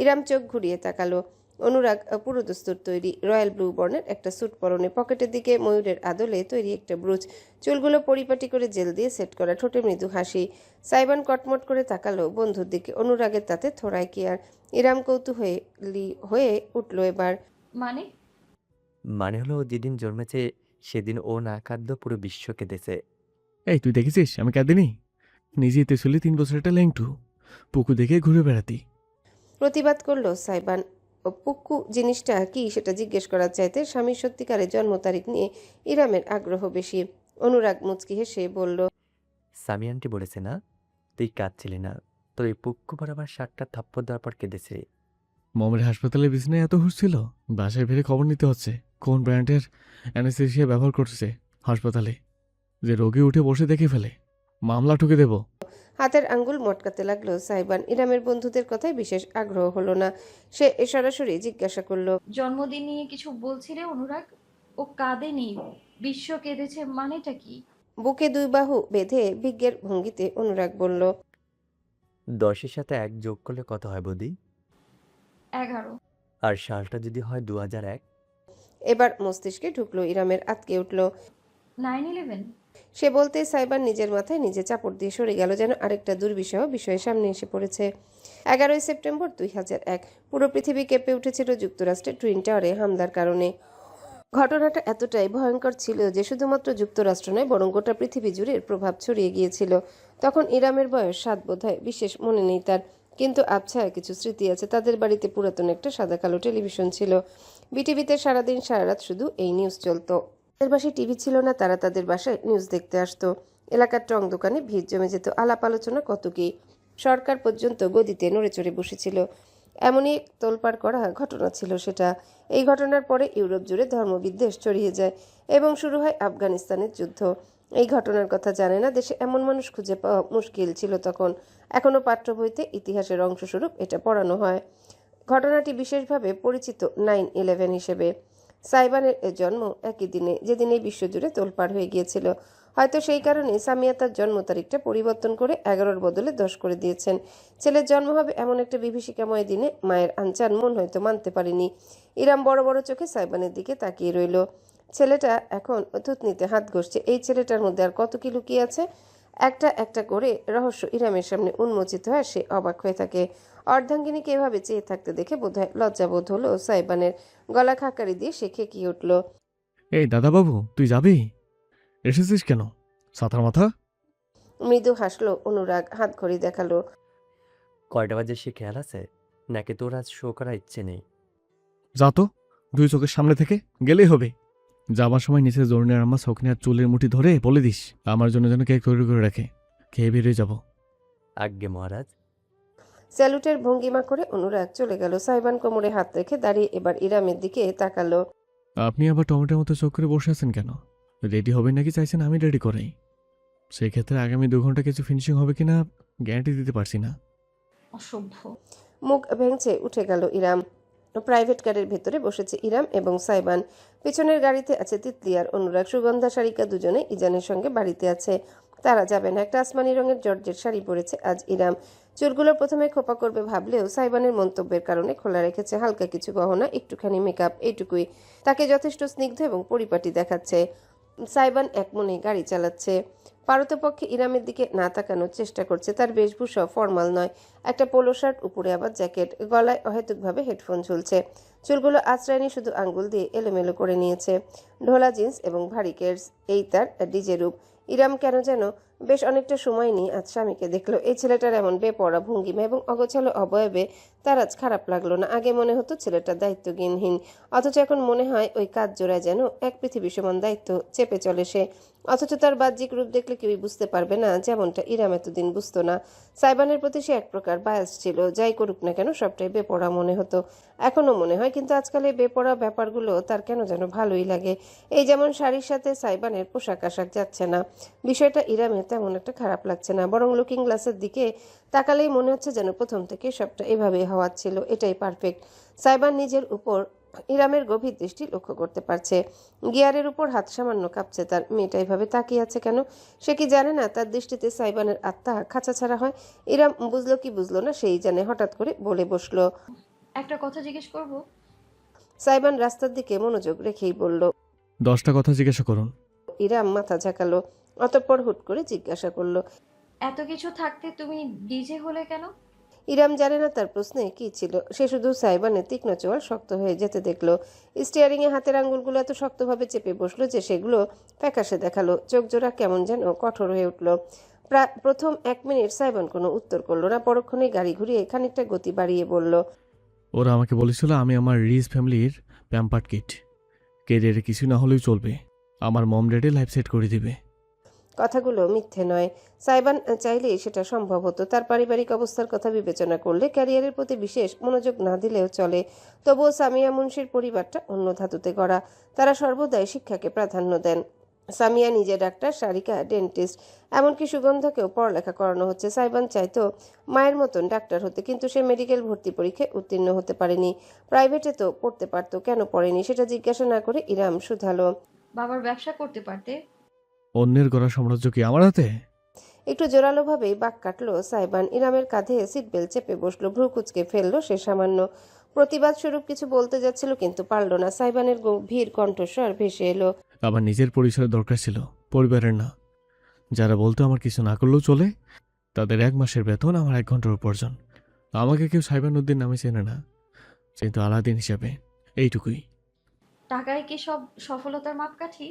Speaker 2: ইরাম চোখ ঘুরিয়ে তাকালো। অনুরাগ পুরো দস্তুর তৈরি, রয়্যাল ব্লু বর্ণের একটা স্যুট পরনে, পকেটের দিকে ময়ূরের আদলে তৈরি একটা ব্রুচ, চুলগুলো পরিপাটি করে জেল দিয়ে সেট করা, ঠোঁটে মৃদু হাসি। সাইবান কটমট করে তাকালো বন্ধুর দিকে। অনুরাগের তাতে থোড়ায় কি আর। ইরাম কৌতূহলী হয়ে উঠল এবার।
Speaker 3: মানে হলো ও যেদিন জন্মেছে সেদিন ও না কাঁদলো পুরো বিশ্ব কেঁদেছে।
Speaker 4: এই তুই দেখেছিস আমি কাঁদিনি? নিজে এতে ছিল 3 বছর একটা ল্যাংটু, পুকু দেখে ঘুরে বেড়াতি।
Speaker 2: প্রতিবাদ করলো সাইবান। পুক্কু জিনিসটা কি সেটা জিজ্ঞেস করার চাইতে স্বামীর সত্যিকারের জন্ম তারিখ নিয়ে ইরামের আগ্রহ বেশি। অনুরাগ মুচকি হেসে বলল।
Speaker 3: সামি আন্টি বলেছে না তুই কাঁদছিলি না, তোর এই পুক্কু বরাবর 7টা থাপ্পড় দেওয়ার পর কেঁদেছে।
Speaker 4: মমের হাসপাতালে বিছানায় এত হুশ ছিল, বাসায় ফিরে খবর নিতে হচ্ছে কোন ব্র্যান্ডের অ্যানেস্থেসিয়া ব্যবহার করছে হাসপাতালে, যে রোগী উঠে বসে দেখে ফেলে, মামলা ঠুকে দেব।
Speaker 2: হাতের আঙ্গুল মটকাতে লাগলো সাইবান। ইরামের বন্ধুদের কথায় বিশেষ আগ্রহ হলো না। সে সরাসরি জিজ্ঞাসা করলো,
Speaker 5: জন্মদিন নিয়ে কিছু বলছিলে অনুরাগ? ও কাঁদেনি, বিশ্ব কেঁদেছে, মানেটা কি?
Speaker 2: বুকে দুই বাহু বেঁধে বিজ্ঞের ভঙ্গিতে অনুরাগ বলল,
Speaker 3: 10-এর সাথে 1 যোগ করলে কত হয় বৌদি?
Speaker 5: 11।
Speaker 3: আর সালটা যদি হয় 2001?
Speaker 2: এবার মস্তিষ্কে ঢুকলো ইরামের, আটকে উঠল।
Speaker 5: 9/11।
Speaker 2: সে বলতে সাইবান নিজের মাথায় নিজে চাপড় দিয়ে সরে গেল, যেন আরেকটা দুর্বিষহ বিষয়ের সামনে এসে পড়েছে। 11ই সেপ্টেম্বর 2001 পুরো পৃথিবী কেঁপে উঠেছিল যুক্তরাষ্ট্রের টুইন টাওয়ারে হামলার কারণে। ঘটনাটা এতটাই ভয়ঙ্কর ছিল যে শুধুমাত্র যুক্তরাষ্ট্র নয়, বরং গোটা পৃথিবী জুড়ে এর প্রভাব ছড়িয়ে গিয়েছিল। তখন ইরামের বয়স 7 বোধহয়, বিশেষ মনে নেই তার, কিন্তু আবছা কিছু স্মৃতি আছে। তাদের বাড়িতে পুরাতন একটা সাদা কালো টেলিভিশন ছিল। বিটিভিতে সারাদিন সারারাত শুধু এই নিউজ চলতো। তাদের বাসায় টিভি ছিল না, তারা তাদের বাসায় নিউজ দেখতে আসতো। এলাকার টং দোকানে ভিড় জমে যেত, আলাপ আলোচনা কত কি। সরকার পর্যন্ত গদিতে নড়ে চড়ে বসেছিল। এমনই এক তোলপাড় করা ঘটনা ছিল সেটা। এই ঘটনার পরে ইউরোপ জুড়ে ধর্মবিদ্বেষ ছড়িয়ে যায় এবং শুরু হয় আফগানিস্তানের যুদ্ধ। এই ঘটনার কথা জানে না দেশে এমন মানুষ খুঁজে পাওয়া মুশকিল ছিল তখন। এখনও পাঠ্য বইতে ইতিহাসের অংশস্বরূপ এটা পড়ানো হয়। ঘটনাটি বিশেষভাবে পরিচিত 9/11 হিসেবে। সাইবানের জন্ম একই দিনে, যেদিন এই বিশ্বজুড়ে তোলপাড় হয়ে গিয়েছিল। হয়তো সেই কারণে সামিয়া তার জন্ম তারিখটা পরিবর্তন করে 11-র বদলে 10 করে দিয়েছেন। ছেলের জন্ম হবে এমন একটা বিভীষিকাময় দিনে মায়ের আনচান মন হয়তো মানতে পারেনি। ইরাম বড় বড় চোখে সাইবানের দিকে তাকিয়ে রইল। ছেলেটা এখন থুতনিতে হাত ঘষছে। এই ছেলেটার মধ্যে আর কত কি লুকিয়ে আছে। একটা একটা করে রহস্য ইরামের সামনে উন্মোচিত হয়, সে অবাক হয়ে থাকে। অর্ধাঙ্গিনীকে এভাবে চেয়ে থাকতে দেখে বোধহয় লজ্জাবোধ হলো সাইবানের। গলা খাকারি দিয়ে সে খেকিয়ে উঠল,
Speaker 4: এই দাদাবাবু, তুই যাবি? এসেছিস কেন? সাতার মাথা।
Speaker 2: মৃদু হাসলো অনুরাগ, হাত ঘড়ি দেখালো।
Speaker 3: কয়টা বাজে সে খেয়াল আছে? নাকি তোর আজ শো করার ইচ্ছে নেই?
Speaker 4: যা তো, 2 চোখের সামনে থেকে গেলেই হবে। যাবার সময় নিচে জরুনের আম্মা সকিনার চুলের মুঠি ধরে বলে দিস আমার জন্য যেন কেক তৈরি করে রাখে, খেয়ে বেরিয়ে যাব।
Speaker 3: আজ্ঞে মহারাজ।
Speaker 2: স্যালুটের ভঙ্গিমা করে অনুরাগ চলে গেল। সাইবান কোমরে হাত রেখে দাঁড়িয়ে এবার ইরামের দিকে তাকালো।
Speaker 4: আপনি আবার টমেটোর মতো চোখ করে বসে আছেন কেন? রেডি হবেন নাকি চাইছেন আমি রেডি করাই? সেই ক্ষেত্রে আগামী 2 ঘন্টা কিছু ফিনিশিং হবে কিনা গ্যারান্টি দিতে পারছি না।
Speaker 5: অসভ্য।
Speaker 2: মুখ ভেঙচে উঠে গেল ইরাম। প্রাইভেট কারের ভেতরে বসেছে ইরাম এবং সাইবান। পিছনের গাড়িতে আছে তিতলি আর অনুরাগ। সুগন্ধা শারিকা দুজনে ইজানের সঙ্গে বাড়িতে আছে। তারা যাবে না। একটা আসমানি রঙের জর্জের শাড়ি পরেছে আজ ইরাম। চুলগুলো প্রথমে খোপা করবে ভাবলেও সাইবানের মন্তব্যের কারণে খোলা রেখেছে। হালকা কিছু গহনা, একটুখানি মেকআপ, এইটুকুই তাকে যথেষ্ট স্নিগ্ধ এবং পরিপাটি দেখাচ্ছে। সাইবান একমনে গাড়ি চালাচ্ছে। পারতপক্ষে ইরামের দিকে না তাকানোর চেষ্টা করছে। তার বেশভূষা ফর্মাল নয়, একটা পোলো শার্ট, উপরে আবার জ্যাকেট, গলায় অহেতুকভাবে হেডফোন ঝুলছে। চুলগুলো আশ্রয়নি, শুধু আঙ্গুল দিয়ে এলোমেলো করে নিয়েছে। ঢোলা জিন্স এবং ভারী কেডস, এই তার ডিজে রূপ। ইরাম কেন যেন বেশ অনেকটা সময় নিয়ে আজ স্বামীকে দেখলো। এই ছেলেটার এমন বেপরোয়া ভঙ্গিমা এবং অগোছালো অবয়বে তার আজ খারাপ লাগলো না। আগে মনে হতো ছেলেটা দায়িত্বজ্ঞানহীন, অথচ এখন মনে হয় ওই কাজ জোড়ায় যেন এক পৃথিবী সমান দায়িত্ব চেপে চলে সে। অথচ তার বাহ্যিক রূপ দেখলে কেউই বুঝতে পারবে না, যেমনটা ইরাম এতদিন বুঝতো না। সাইবানের প্রতি সে এক প্রকার বায়াস ছিল। যাই করুক না কেন সবটাই বেপরোয়া মনে হতো, এখনও মনে হয়। কিন্তু আজকাল এই বেপরোয়া ব্যাপারগুলো তার কেন যেন ভালোই লাগে। এই যেমন শাড়ির সাথে সাইবানের পোশাক আশাক যাচ্ছে না, বিষয়টা ইরামের তেমন একটা খারাপ লাগছে না। বরং লুকিং গ্লাসের দিকে তাকালেই মনে হচ্ছে যেন প্রথম থেকে সবটা এভাবেই হওয়ার ছিল, এটাই পারফেক্ট। সাইবান নিজের উপর ইরামের গভীর দৃষ্টি লক্ষ্য করতে পারছে। গিয়ারের উপর হাত সামান্য কাঁপছে তার। মেয়েটা এভাবে তাকিয়ে আছে কেন? সে কি জানে না তার দৃষ্টিতে সাইবানের আত্মা খাঁচা ছাড়া হয়? ইরাম বুঝলো কি বুঝলো না সেই জানে, হঠাৎ করে বলে বসলো,
Speaker 5: একটা কথা জিজ্ঞেস করব?
Speaker 2: সাইবান রাস্তার দিকে মনোযোগ রেখেই বলল।
Speaker 4: 10টা কথা জিজ্ঞাসা করুন।
Speaker 2: ইরাম মাথা ঝাঁকালো, অতঃপর হুট করে জিজ্ঞাসা করলো,
Speaker 5: এত কিছু থাকতে তুমি ডিজে হলে কেন?
Speaker 2: ইরাম জানে না তার প্রশ্নে কি ছিল। সে শুধু সাইবানের তীক্ষ্ণ চোয়াল শক্ত হয়ে যেতে দেখলো। স্টিয়ারিংয়ে হাতের আঙ্গুলগুলো এত শক্তভাবে চেপে বসলো যে সেগুলো ফ্যাকাশে দেখালো। চোখ জোড়া কেমন যেন কঠোর হয়ে উঠল। প্রায় প্রথম 1 মিনিট সাইবান কোনো উত্তর করলো না। পরক্ষণে গাড়ি ঘুরিয়ে খানিকটা গতি বাড়িয়ে বলল,
Speaker 4: ওরা আমাকে বলেছিল আমি আমার রিচ ফ্যামিলির প্যাম্পার্ড কিট, কেরিয়ারে কিছু না হলেও চলবে, আমার মম ড্যাডে লাইফ সেট করে দিবে।
Speaker 2: কথাগুলো মিথ্যে নয়। সাইবান চাইলেই সেটা সম্ভব হতো। তার পারিবারিক অবস্থার কথা বিবেচনা করলে ক্যারিয়ারের প্রতি বিশেষ মনোযোগ না দিলেও চলে। তবুও সামিয়া মুন্সির পরিবারটা অন্য ধাতুতে গড়া। তারা সর্বদাই শিক্ষাকে প্রাধান্য দেন। সামিয়া নিজে ডাক্তার, সারিকা ডেন্টিস্ট, এমনকি সুগন্ধাকেও পড়ালেখা করানো হচ্ছে। সাইবান চাইতো মায়ের মতন ডাক্তার হতে, কিন্তু সে মেডিকেল ভর্তি পরীক্ষায় উত্তীর্ণ হতে পারেনি। প্রাইভেটে তো পড়তে পারতো, কেন পড়েনি সেটা জিজ্ঞাসা না করে ইরাম শুধালো।
Speaker 5: বাবার ব্যবসা করতে পারতে।
Speaker 4: অন্যের গড়া সাম্রাজ্য কি আমার হাতে?
Speaker 2: একটু জোরালোভাবেই বাক কাটলো সাইবান। ইরামের কাঁধে সিট বেল্ট চেপে বসলো, ভ্রু কুচকে ফেললো সে সামান্য। প্রতিবাদ স্বরূপ কিছু বলতে যাচ্ছিল কিন্তু পারল না। সাইবানের গভীর কণ্ঠস্বর ভেসে এলো।
Speaker 4: আমার নিজের পরিচয়ের দরকার ছিল, পরিবারের না। যারা বলতো আমার কিছু না করলেও চলে, তাদের 1 মাসের বেতন আমার 1 ঘন্টার উপার্জন। আমাকে কেউ সাইবানুদ্দিন নামে চেনে না, কিন্তু আলাদিন হিসাবে। এইটুকুই।
Speaker 5: টাকায় কি সব সফলতার মাপকাঠি?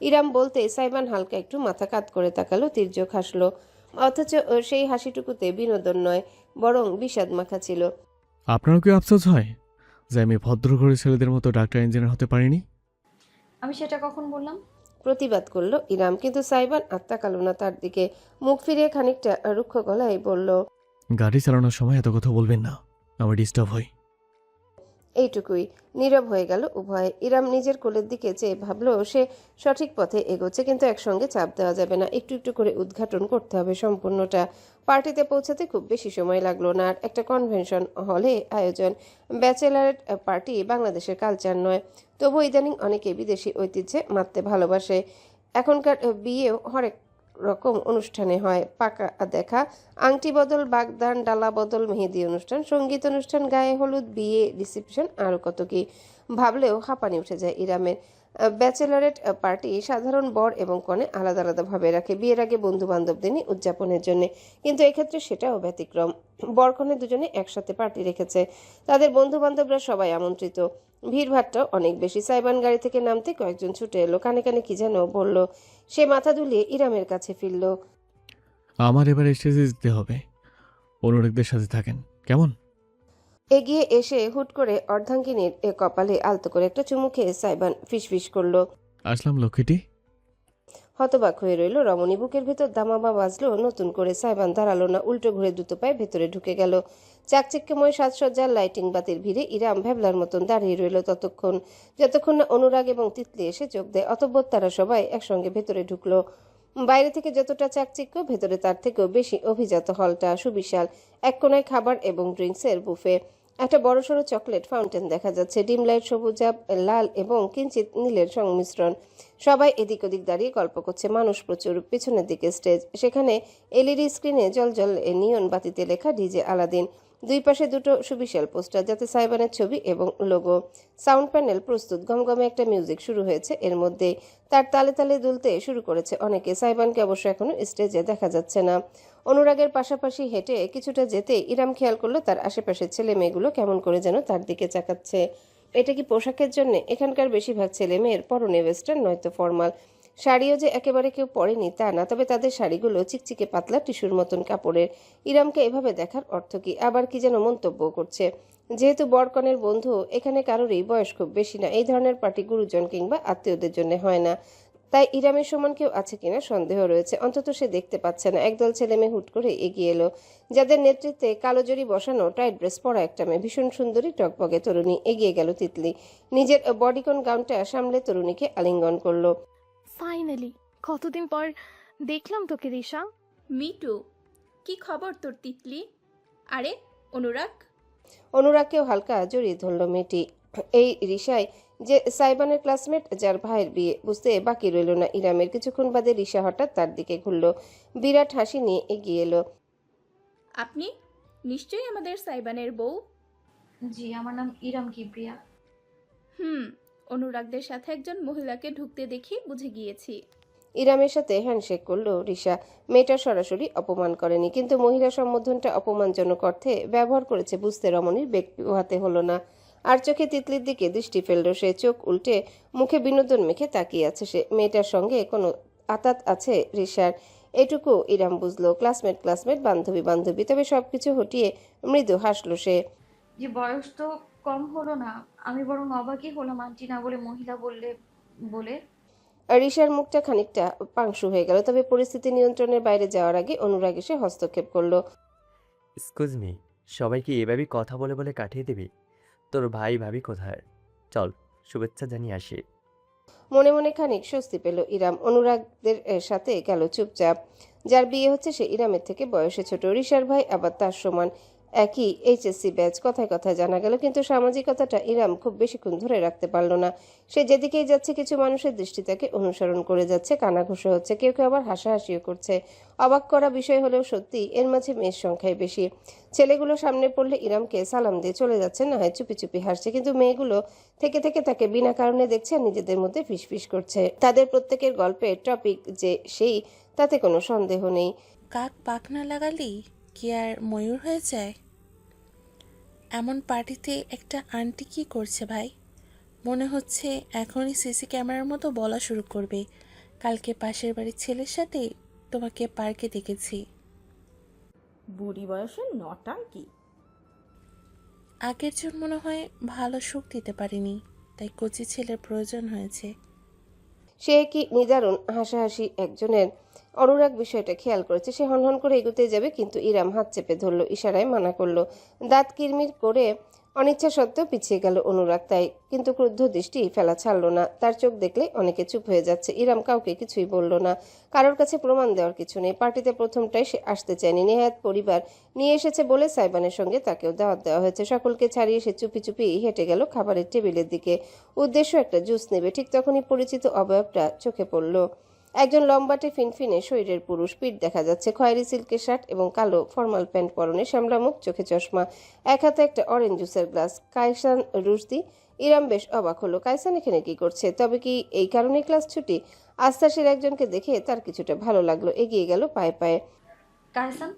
Speaker 2: ইরাম বলতে সাইবান হালকা একটু মাথা কাত করে তাকালো, তির্যক হাসলো। অথচ সেই হাসিটুকুতে বিনোদন নয়, বরং বিষাদ মাখা ছিল।
Speaker 4: আপনারও কি আফসোস হয় যে আমি ভদ্র ঘরের ছেলেদের মতো ডাক্তার ইঞ্জিনিয়ার হতে পারিনি?
Speaker 5: আমি সেটা কখন বললাম?
Speaker 2: প্রতিবাদ করলো ইরাম, কিন্তু সাইবান আর তাকালো না তার দিকে। মুখ ফিরিয়ে খানিকটা রুক্ষ গলায় বলল,
Speaker 4: গাড়ি চালানোর সময় এত কথা বলবেন না, আমার ডিস্টার্ব হয়।
Speaker 2: এইটুকুই। নীরব হয়ে গেল উভয়ে। ইরাম নিজের কোলের দিকে চেয়ে ভাবলো সে সঠিক পথে এগোচ্ছে, কিন্তু একসঙ্গে চাপ দেওয়া যাবে না। একটু একটু করে উদ্ঘাটন করতে হবে সম্পূর্ণটা। পার্টিতে পৌঁছাতে খুব বেশি সময় লাগলো না। আর একটা কনভেনশন হলে আয়োজন। ব্যাচেলার পার্টি বাংলাদেশের কালচার নয়, তবু ইদানিং অনেকে বিদেশি ঐতিহ্যে মারতে ভালোবাসে। এখনকার বিয়েও হরেক রকম অনুষ্ঠানে হয়। পাকা দেখা, আংটি বদল, বাগদান, ডালা বদল, মেহেদি অনুষ্ঠান, সঙ্গীত অনুষ্ঠান, গায়ে হলুদ, বিয়ে, রিসেপশন, আরও কত কি। ভাবলেও হাঁপানি উঠে যায় ইরামের। ব্যাচেলারেট পার্টি সাধারণ বর এবং কনে আলাদা আলাদাভাবে রাখে বিয়ের আগে বন্ধু বান্ধবদের নিয়ে উদযাপনের জন্য, কিন্তু এক্ষেত্রে সেটাও ব্যতিক্রম। বর কনে দুজনে একসাথে পার্টি রেখেছে, তাদের বন্ধু বান্ধবরা সবাই আমন্ত্রিত। ভিড়ভাট্টাও অনেক বেশি। সাইবান গাড়ি থেকে নামতে কয়েকজন ছুটে এলো, কানে কানে কি যেন বলল। সে মাথা দুলিয়ে ইরামের কাছে ফিরল।
Speaker 4: আমার এবার স্টেজে যেতে হবে, অনুরাগদের সাথে থাকেন কেমন?
Speaker 2: এগিয়ে এসে হুট করে অর্ধাঙ্গিনীর কপালে আলতো করে একটা চুমু খেয়ে সাইবান ফিসফিস করলো।
Speaker 4: আসলাম লক্ষ্মীটি।
Speaker 2: হতবাক হয়ে রইল রমণী। বুকের ভেতর দামামা বাজলো নতুন করে। সাইবান দাঁড়ালো না, উল্টো ঘুরে দ্রুত পায়ে ভেতরে ঢুকে গেল। চাকচিক্যময় সাজসজ্জার লাইটিং বাতির ভিড়ে ইরাম ভ্যাবলার মতন দাঁড়িয়ে রইল যতক্ষণ না অনুরাগ এবং তিতলি এসে যোগ দেয়। অতঃপর তারা সবাই একসঙ্গে ভেতরে ঢুকলো। বাইরে থেকে যতটা চাকচিক্য, ভেতরে তার থেকেও বেশি অভিজাত হলটা। সুবিশাল। এক কোনায় খাবার এবং ড্রিঙ্কসের বুফে। একটা বড়সড় চকলেট ফাউন্টেন দেখা যাচ্ছে। ডিম লাইট, সবুজাব, লাল এবং কিঞ্চিত নীলের সংমিশ্রণ। সবাই এদিক ওদিক দাঁড়িয়ে গল্প করছে। মানুষ প্রচুর। পেছনের দিকে স্টেজ, সেখানে এলইডি স্ক্রিনে জল নিয়ন বাতিতে লেখা ডিজে আলাদিন। দুই পাশে দুটো সুবিশাল পোস্টার, যাতে সাইবানের ছবি এবং লোগো। সাউন্ড প্যানেল প্রস্তুত। গমগমে একটা মিউজিক শুরু হয়েছে এর মধ্যে। তার তালে তালে দুলতে শুরু করেছে অনেকে। সাইবানকে অবশ্য এখনো স্টেজে দেখা যাচ্ছে না। অনুরাগের পাশাপাশি হেঁটে কিছুটা যেতে ইরাম খেয়াল করলো তার আশেপাশের ছেলে মেয়েগুলো কেমন করে যেন তার দিকে চাকাচ্ছে। এটা কি পোশাকের জন্য? এখানকার বেশিরভাগ ছেলে মেয়ের পরনে ওয়েস্টার্ন নয়তো ফর্মাল। শাড়িও যে একেবারে কেউ পরেনি তা না, তবে তাদের শাড়িগুলো চিকচিকে পাতলা টিস্যুর মতন কাপড়ের। ইরামকে এভাবে দেখার অর্থ কি? আবার কি যেন মন্তব্য করছে। যেহেতু বরকনের বন্ধু, এখানে কারোরই বয়স খুব বেশি না। এই ধরনের পার্টি গুরুজন কিংবা আত্মীয়দের জন্য হয় না। তাই ইরামের সমান কেউ আছে কিনা সন্দেহ রয়েছে। অন্তত সে দেখতে পাচ্ছে না। একদল ছেলে মেয়ে হুট করে এগিয়ে এলো, যাদের নেতৃত্বে কালো জড়ি বসানো টাইট ড্রেস পরা একটা মেয়ে, ভীষণ সুন্দরী টকবগে তরুণী। এগিয়ে গেল তিতলি, নিজের বডিকন গাউনটা সামলে তরুণীকে আলিঙ্গন করলো।
Speaker 6: ফাইনালি কতদিন পর দেখলাম তোকে রিশা।
Speaker 1: মিটু, কি খবর তোর তিতলি? আরে অনুরাগ।
Speaker 2: অনুরাগকেও হালকা জড়িয়ে ধরল মেয়েটি। এই রিশায় যে সাইবানের ক্লাসমেট, যার ভাইয়ের বিয়ে। বুঝতে বাকি রইল না ইরামের। কিছুক্ষণ বাদে রিশা হঠাৎ তার দিকে ঘুরল, বিরাট হাসি নিয়ে এগিয়ে এলো।
Speaker 1: আপনি নিশ্চয়ই আমাদের সাইবানের বউ।
Speaker 5: জি, আমার নাম ইরাম কিবরিয়া।
Speaker 1: অনুরাগদের সাথে একজন মহিলাকে ঢুকতে দেখি বুঝে গিয়েছি।
Speaker 2: ইরামের সাথে হ্যান্ডশেক করলো রিশা। মেয়েটা সরাসরি অপমান করেনি, কিন্তু মহিলা সম্বোধনটা অপমানজনক অর্থে ব্যবহার করেছে বুঝতে রমণীর বেগ পোহাতে হলো না। আর চোখে তিতলির দিকে দৃষ্টি ফেলল সে। চোখ উল্টে মুখে বিনোদন মেখে তাকিয়ে আছে সে। মেয়েটার সঙ্গে কোনো আতাত আছে রিশার, এটুকু ইরাম বুঝলো। ক্লাসমেট, বান্ধবী। তবে সবকিছু হটিয়ে মৃদু হাসলো সে।
Speaker 5: যে বয়স তো কম হলো না, আমি বরং অবাকই হলাম আন্টি না বলে মহিলা বলে।
Speaker 2: রিশার মুখটা খানিকটা পাংশু হয়ে গেল, তবে পরিস্থিতি নিয়ন্ত্রণের বাইরে যাওয়ার আগে অনুরাগ এসে হস্তক্ষেপ করলো।
Speaker 3: এক্সকিউজ মি, সবাইকে এভাবেই কথা বলে বলে কাটিয়ে দিবি? তোর ভাই ভাবি কোথায়? চল শুভেচ্ছা জানিয়ে আসি।
Speaker 2: মনে মনে খানিক স্বস্তি পেল ইরাম। অনুরাগদের সাথে গেল চুপচাপ। যার বিয়ে হচ্ছে সে ইরামের থেকে বয়সে ছোট, রিশার ভাই আবার তার সমান, একই এইচএসসি ব্যাচ। কথায় কথায় জানা গেল, কিন্তু সামাজিকতাটা ইরাম খুব বেশিক্ষণ ধরে রাখতে পারল না। সে যেদিকেই যাচ্ছে কিছু মানুষের দৃষ্টি তাকে অনুসরণ করে যাচ্ছে, কানাঘুষো হচ্ছে, কেউ কেউ আবার হাসাহাসিও করছে। অবাক করা বিষয় হলেও সত্যি এর মাঝে মেয়ের সংখ্যাই বেশি। ছেলেগুলো সামনে পড়লে ইরামকে সালাম দিয়ে চলে যাচ্ছে, না হয় চুপি চুপি হাসছে, কিন্তু মেয়েগুলো থেকে থেকে তাকে বিনা কারণে দেখছে আর নিজেদের মধ্যে ফিসফিস করছে। তাদের প্রত্যেকের গল্পের টপিক যে সেই, তাতে কোনো সন্দেহ নেই।
Speaker 11: কাক পাখ না লাগালি কি আর ময়ূর হয়ে যায়? এমন পার্টিতে একটা আন্টি কি করছে ভাই? মনে হচ্ছে এখনই সিসি ক্যামেরার মতো বলা শুরু করবে, কালকে পাশের বাড়ির ছেলের সাথে তোমাকে পার্কে দেখেছি।
Speaker 12: বুড়ি বয়সে নটাঙ্কি।
Speaker 11: আগের জন মনে হয় ভালো সুখ দিতে পারিনি, তাই কচি ছেলের প্রয়োজন হয়েছে।
Speaker 2: সে কি নিদারুণ হাসাহাসি একজনের। অনুরাগ বিষয়টা খেয়াল করেছে, সে হনহন করে এগোতে যাবে, কিন্তু ইরাম হাত চেপে ধরলো, ইশারায় মানা করলো। দাঁত কিরমির করে অনিচ্ছা সত্ত্বেও পিছিয়ে গেল অনুরাগ, তাই কিন্তু ক্রুদ্ধ দৃষ্টি ফেলা ছাড়লো না। তার চোখ দেখলে অনেকে চুপ হয়ে যাচ্ছে। ইরাম কাউকে কিছুই বলল না, কারোর কাছে প্রমাণ দেওয়ার কিছু নেই। পার্টিতে প্রথমটাই সে আসতে চায়নি, নেহাত পরিবার নিয়ে এসেছে বলে সাইবানের সঙ্গে তাকেও দাওয়াত দেওয়া হয়েছে। সকলকে ছাড়িয়ে সে চুপি চুপি হেঁটে গেল খাবারের টেবিলের দিকে, উদ্দেশ্য একটা জুস নেবে। ঠিক তখনই পরিচিত অবয়বটা চোখে পড়ল। একজন লম্বাটে ফিনফিনে শরীরের পুরুষ, পিঠ দেখা যাচ্ছে, খয়েরি সিল্কের শার্ট এবং কালো ফর্মাল প্যান্ট পরনে, শ্যামলা মুখ, চোখে চশমা, এক হাতে একটা অরেঞ্জ জুসের গ্লাস। কাইসান রুশদি। ইরাম বেশ অবাক হলো, কাইসান এখানে কি করছে? তবে কি এই কারণে ক্লাস ছুটি? আস্তাসের একজনকে দেখে তার কিছুটা ভালো লাগলো, এগিয়ে গেল পায়ে পায়ে।
Speaker 5: কায়সান,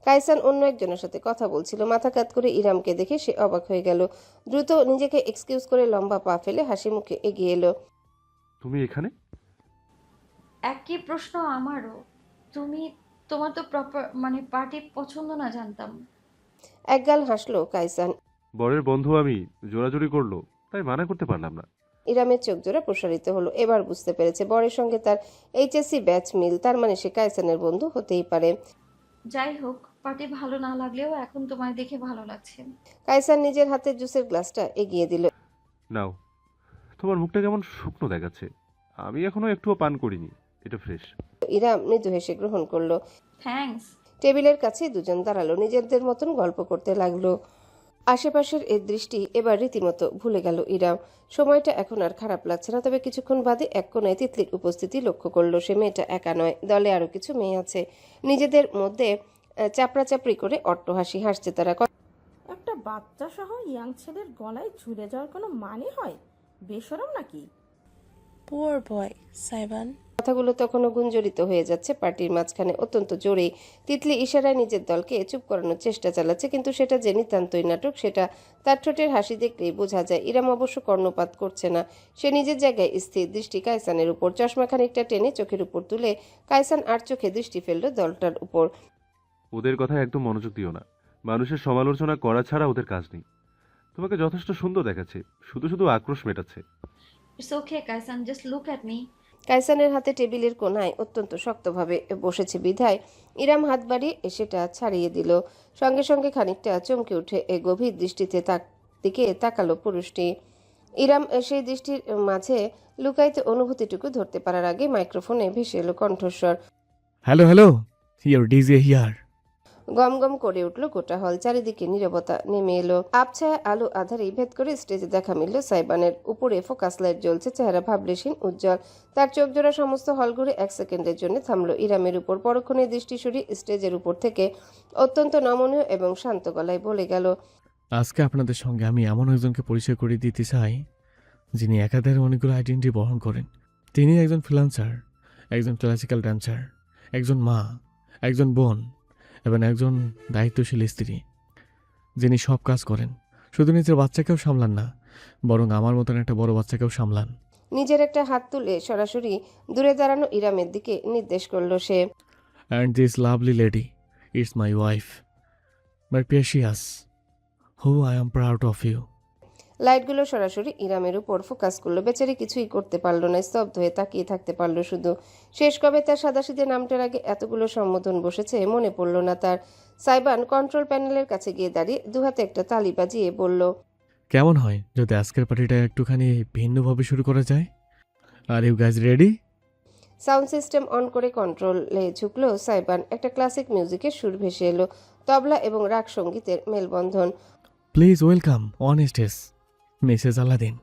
Speaker 2: কাইসান অন্য একজনের সাথে কথা বলছিল। মাথা কাত করে ইরামকে দেখে সে অবাক হয়ে গেল। দ্রুত নিজেকে এক্সকিউজ করে লম্বা পা ফেলে হাসি মুখে এগিয়ে এলো।
Speaker 4: তুমি এখানে?
Speaker 5: একই প্রশ্ন আমারও। তোমার তো প্রপার পার্টি পছন্দ না জানতাম।
Speaker 2: একগাল হাসলো কাইসান।
Speaker 4: বরের বন্ধু আমি, জোরাজুরি করলো তাই মানা করতে পারলাম না।
Speaker 2: ইরামের চোখ জোড়া প্রসারিত হলো, এবার বুঝতে পেরেছে বরের সঙ্গে তার এইচএসসি ব্যাচ মিল, তার মানে সে কাইসানের বন্ধু হতেই পারে।
Speaker 5: যাই হোক, পার্টি ভালো না লাগলেও এখন তোমায় দেখে ভালো লাগছে।
Speaker 2: কাইসান নিজের হাতে জুসের গ্লাসটা এগিয়ে দিল।
Speaker 4: নাও, তোমার মুখটা কেমন শুকনো দেখাচ্ছে, আমি এখনো একটুও পান করিনি, এটা ফ্রেশ।
Speaker 2: ইরাম মৃদু হেসে গ্রহণ করলো।
Speaker 5: থ্যাঙ্কস।
Speaker 2: টেবিলের কাছে দুজন দাঁড়ালো, নিজেদের মতন গল্প করতে লাগলো। আশেপাশের এর দৃষ্টি এবার রীতিমতো ভুলে গেল ইরাম। সময়টা এখন আর খারাপ লাগছে না, তবে কিছুক্ষণ বাদে এক কোণায় তিতলির উপস্থিতি লক্ষ্য করলো সে। মেয়েটা একা নয়, দলে আরো কিছু মেয়ে আছে। নিজেদের মধ্যে চাপড়াচাপড়ি করে অট্টহাসি হাসছে তারা।
Speaker 12: একটা বাচ্চা সহ ইয়াং ছেলের গলায় ঝুলে যাওয়ার কোনো মানে হয়? বেশরম নাকি?
Speaker 11: পুয়ার বয় সাইবান।
Speaker 2: কথাগুলো তখনও গুঞ্জরিত হয়ে যাচ্ছে পার্টির মাঝখানে অত্যন্ত জোরে। তিতলি ইশারায় নিজের দলকে চুপ করানোর চেষ্টা চালাচ্ছে, কিন্তু সেটা যে নিতান্তই নাটক সেটা তার ঠোঁটের হাসি দেখলেই বোঝা যায়। ইরাম অবশ্য কর্ণপাত করছে না, সে নিজের জায়গায় স্থির, দৃষ্টি কায়সানের উপর। চশমা খানিকটা টেনে চোখের উপর তুলে কায়সান আর চোখে দৃষ্টি ফেলল দলটার উপর।
Speaker 4: ওদের কথা একদম মনোযোগ দিও না, মানুষের সমালোচনা করা ছাড়া ওদের কাজ নেই। তোমাকে যথেষ্ট সুন্দর দেখাচ্ছে, শুধু শুধু আক্রোশ মেটাচ্ছে।
Speaker 5: It's okay Kaysan, just look at me.
Speaker 2: কায়সানের হাতে টেবিলের কোণায় অত্যন্ত শক্তভাবে বসেছে বিধায় ইরাম হাত বাড়িয়ে সেটা ছাড়িয়ে দিল। সঙ্গে সঙ্গে খানিকটা চমকে উঠে গভীর দৃষ্টিতে দিকে তাকালো পুরুষটি। ইরাম সেই দৃষ্টির মাঝে লুকায়িত অনুভূতিটুকু ধরতে পারার আগে মাইক্রোফোনে ভেসে এলো কণ্ঠস্বর।
Speaker 4: Hello hello, here DJ here.
Speaker 2: গম গম করে উঠল গোটা হল, চারিদিকে নীরবতা নেমে এলো। আবছায়া আলো আধারে ভেদ করে স্টেজে দেখা মিলল সাইবানের। উপরে ফোকাস লাইট জ্বলছে, চেহারা ভাবলেশীন উজ্জ্বল। তার চোখ জোড়া সমস্ত হল ঘুরে এক সেকেন্ডের জন্য থামলো ইরামের উপর। পরক্ষণে দৃষ্টি সরিয়ে স্টেজের উপর থেকে অত্যন্ত নমনীয় এবং শান্ত গলায় বলে গেল,
Speaker 4: আজকে আপনাদের সঙ্গে আমি এমন একজনকে পরিচয় করে দিতে চাই যিনি একাধারে অনেকগুলো আইডেন্টিটি বহন করেন। তিনি একজন ফ্রিল্যান্সার, একজন ক্লাসিক্যাল ডান্সার, একজন মা, একজন বোন এবং একজন দায়িত্বশীল স্ত্রী, যিনি সব কাজ করেন। শুধু নিজের বাচ্চাকেও সামলান না, বরং আমার মতন একটা বড় বাচ্চাকেও সামলান।
Speaker 2: নিজের একটা হাত তুলে সরাসরি দূরে দাঁড়ানো ইরামের দিকে নির্দেশ করলো সে।
Speaker 4: And this lovely lady it's my wife, my precious, who I am proud of you.
Speaker 2: লাইটগুলো সরাসরি ইরামের উপর ফোকাস করলো। বেচারি কিছুই করতে পারলো না, স্তব্ধ হয়ে তাকিয়ে থাকতে পারলো শুধু। শেষ কবে তার সাদাসিধে নামটার আগে এতগুলো সম্বোধন বসেছে মনে পড়ল না তার। সাইবান কন্ট্রোল প্যানেলের কাছে গিয়ে দাঁড়িয়ে দুহাতে একটা তালি বাজিয়ে বলল,
Speaker 4: কেমন হয় যদি আজকের পার্টিটা একটুখানি ভিন্নভাবে শুরু করা যায়? Are you guys ready?
Speaker 2: Sound system on করে কন্ট্রোলে ঝুঁকলো সাইবান। একটা ক্লাসিক মিউজিকের সুর ভেসে এলো, তবলা এবং রাগ সঙ্গীতের মেলবন্ধন।
Speaker 4: Please welcome on stage Mrs Aladdin.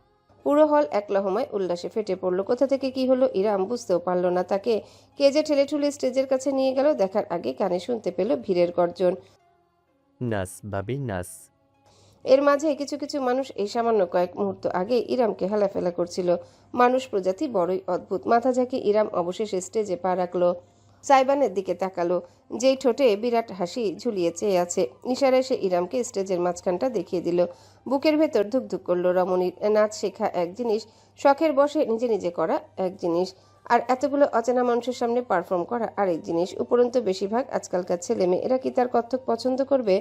Speaker 2: পুরো হল এক লহমায় উল্লাসে ফেটে পড়লো। কোথা থেকে কি হলো ইরাম বুঝতেও পারল না। তাকে কে যে ঠেলে ঠুলে স্টেজের কাছে নিয়ে গেল দেখার আগে কানে শুনতে পেল ভিড়ের গর্জন।
Speaker 3: নাচ বাবি নাচ।
Speaker 2: এর মাঝে কিছু কিছু মানুষ এই সামান্য কয়েক মুহূর্ত আগে ইরামকে হেলাফেলা করছিল। মানুষ প্রজাতি বড়ই অদ্ভুত। মাথা ঝাঁকি ইরাম অবশেষে স্টেজে পা রাখলো। সাইবানের দিকে তাকালো, যেই ঠোঁটে বিরাট হাসি ঝুলিয়ে চেয়ে আছে। ইশারায় সে ইরামকে স্টেজের মাঝখানটা দেখিয়ে দিল। বুকের ভেতর ধুকধুক করলো রমণীর। নাচ শেখা এক জিনিস, শখের বসে নিজে নিজে করা এক জিনিস, আর এতগুলো অচেনা মানুষের সামনে পারফর্ম করা আরেক জিনিস। উপরন্তু বেশিরভাগ আজকালকার ছেলে মেয়ে এরা কি তার কত্থক পছন্দ করবে?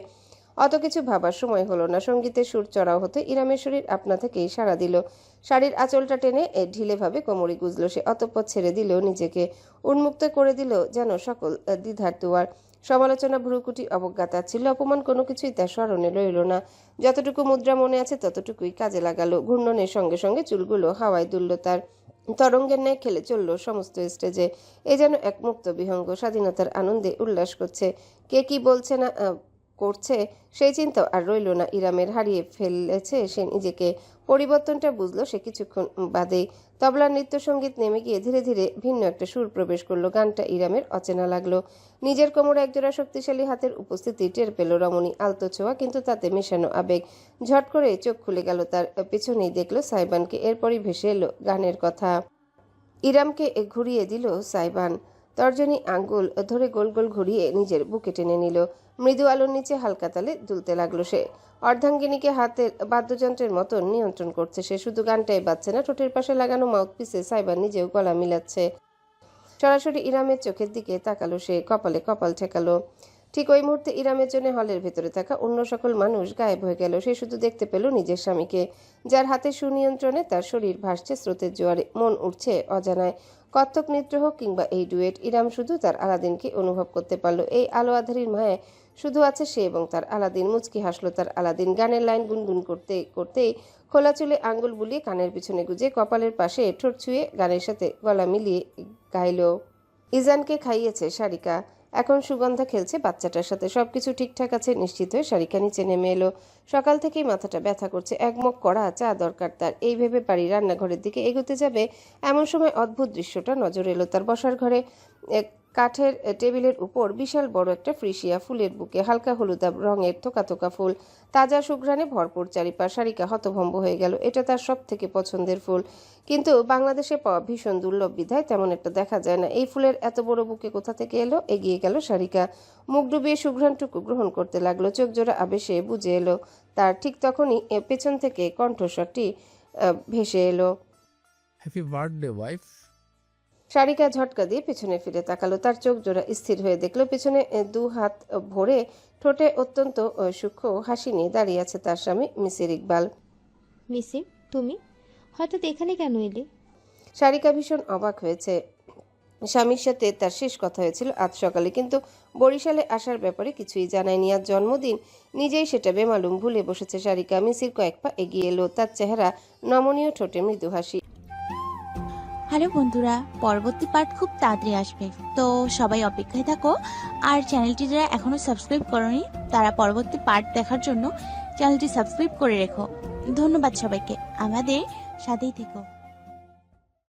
Speaker 2: অত কিছু ভাবার সময় হলো না। সঙ্গীতের সুর চড়াও হতে ইরামের শরীর আপনা থেকেই সাড়া দিল। শাড়ির আঁচলটা টেনে ঢিলেভাবে কোমরে গুজল সে। অতঃপর ছেড়ে দিল নিজেকে, উন্মুক্ত করে দিল যেন সকল দ্বিধার দুয়ার। সমালোচনা, ভ্রুকুটি, অবজ্ঞাতা ছিল, অপমান কোনো কিছুই তার স্মরণে রইল না। যতটুকু মুদ্রা মনে আছে ততটুকুই কাজে লাগালো। ঘূর্ণনের সঙ্গে সঙ্গে চুলগুলো হাওয়ায় দুলল তার। তরঙ্গের ন্যায় খেলে চলল সমস্ত স্টেজে। এ যেন এক মুক্ত বিহঙ্গ, স্বাধীনতার আনন্দে উল্লাস করছে। কে কি বলছে না করছে সেই চিন্তা আর রইল না ইরামের। হারিয়ে ফেলেছে সে নিজেকে। পরিবর্তনটা বুঝলো সে কিছুক্ষণ বাদেই। তবলার নৃত্য সঙ্গীত নেমে গিয়ে ধীরে ধীরে ভিন্ন একটা সুর প্রবেশ করলো। গানটা ইরামের অচেনা লাগলো। নিজের কোমরে একজোড়া শক্তিশালী হাতের উপস্থিতি টের পেল রমণী। আলতো ছোঁয়া, কিন্তু তাতে মেশানো আবেগ। ঝট করে চোখ খুলে গেল তার। পেছনেই দেখলো সাইবানকে। এরপরই ভেসে এলো গানের কথা। ইরামকে ঘুরিয়ে দিল সাইবান। তর্জনী আঙ্গুল ধরে গোল গোল ঘুরিয়ে নিজের বুকে টেনে নিল। মৃদু আলোর নিচে হালকা তালে দুলতে লাগলো সে। অর্ধাঙ্গিনীকে হাতের বাদ্যযন্ত্রের মতন নিয়ন্ত্রণ করছে সে। শুধু গানটাই বাজছে না, ঠোঁটের পাশে লাগানো মাউথপিসে সাইবান নিজেও গলা মিলাচ্ছে। সরাসরি ইরামের চোখের দিকে তাকালো সে, কপালে কপাল ঠেকালো। ঠিক ওই মুহূর্তে ইরামের জন্য হলের ভেতরে থাকা অন্য সকল মানুষ গায়েব হয়ে গেল। সে শুধু দেখতে পেল নিজের স্বামীকে, যার হাতে সুনিয়ন্ত্রণে তার শরীর ভাসছে স্রোতের জোয়ারে। মন উঠছে অজানায়। কত্থক নৃত্য হোক কিংবা এই ডুয়েট, ইরাম শুধু তার আলাদিনকে অনুভব করতে পারল। এই আলো আধারির মায়ায় শুধু আছে সে এবং তার আলাদিন। মুচকি হাসলো তার আলাদিন। গানের লাইন গুনগুন করতে করতেই খোলা চুলে আঙ্গুল বুলিয়ে কানের পিছনে গুজে কপালের পাশে ঠোঁট ছুঁয়ে গানের সাথে গলা মিলিয়ে গাইল। ইজানকে খাইয়েছে সারিকা। এখন সুগন্ধা খেলছে বাচ্চাটার সাথে। সবকিছু ঠিকঠাক আছে নিশ্চিত হয়ে সারিকা নিচে নেমে এলো। সকাল থেকেই মাথাটা ব্যথা করছে। এক মগ কড়া চা দরকার তার। এই ভেবে বাড়ি রান্নাঘরের দিকে এগোতে যাবে এমন সময় অদ্ভুত দৃশ্যটা নজর এলো তার। বসার ঘরে কাঠের টেবিলের উপর বিশাল বড় একটা ফ্রিসিয়া, ফুলের বুকে হালকা হলুদাব রঙের থোকা থোকা ফুল, তাজা সুঘ্রাণে ভরপুর চারিপাশ। সারিকা হতভম্ব হয়ে গেল। এটা তার সব থেকে পছন্দের ফুল, কিন্তু বাংলাদেশে পাওয়া ভীষণ দুর্লভ বিধায় তেমন একটা দেখা যায় না। এই ফুলের এত বড় বুকে কোথা থেকে এলো? এগিয়ে গেল সারিকা, মুখ ডুবিয়ে সুঘ্রাণটুকু গ্রহণ করতে লাগলো। চোখ জোড়া আবেশে বুঝে এলো তার। ঠিক তখনই পেছন থেকে কণ্ঠস্বরটি ভেসে এলো,
Speaker 13: হ্যাপি বার্থডে ওয়াইফ।
Speaker 2: সারিকা ঝটকা দিয়ে পেছনে ফিরে তাকালো। তার চোখ জোড়া স্থির হয়ে দেখলো পেছনে দু হাত ভরে ঠোঁটে অত্যন্ত সূক্ষ্ম হাসি নিয়ে দাঁড়িয়ে আছে তার স্বামী মিসির ইকবাল।
Speaker 10: মিসির, তুমি হঠাৎ এখানে কেন এলে?
Speaker 2: সারিকা ভীষণ অবাক হয়েছে। স্বামীর সাথে তার শেষ কথা হয়েছিল আজ সকালে, কিন্তু বরিশালে আসার ব্যাপারে কিছুই জানায়নি। আজ জন্মদিন, নিজেই সেটা বেমালুম ভুলে বসেছে সারিকা। মিসির কয়েক পা এগিয়ে এলো। তার চেহারা নমনীয়, ঠোঁটে মৃদু হাসি।
Speaker 14: হ্যালো বন্ধুরা, পরবর্তী পার্ট খুব তাড়াতাড়ি আসবে, তো সবাই অপেক্ষায় থাকো। আর চ্যানেলটি যারা এখনো সাবস্ক্রাইব করোনি তারা পরবর্তী পার্ট দেখার জন্য চ্যানেলটি সাবস্ক্রাইব করে রেখো। ধন্যবাদ সবাইকে, আমাদের সাথেই থেকো।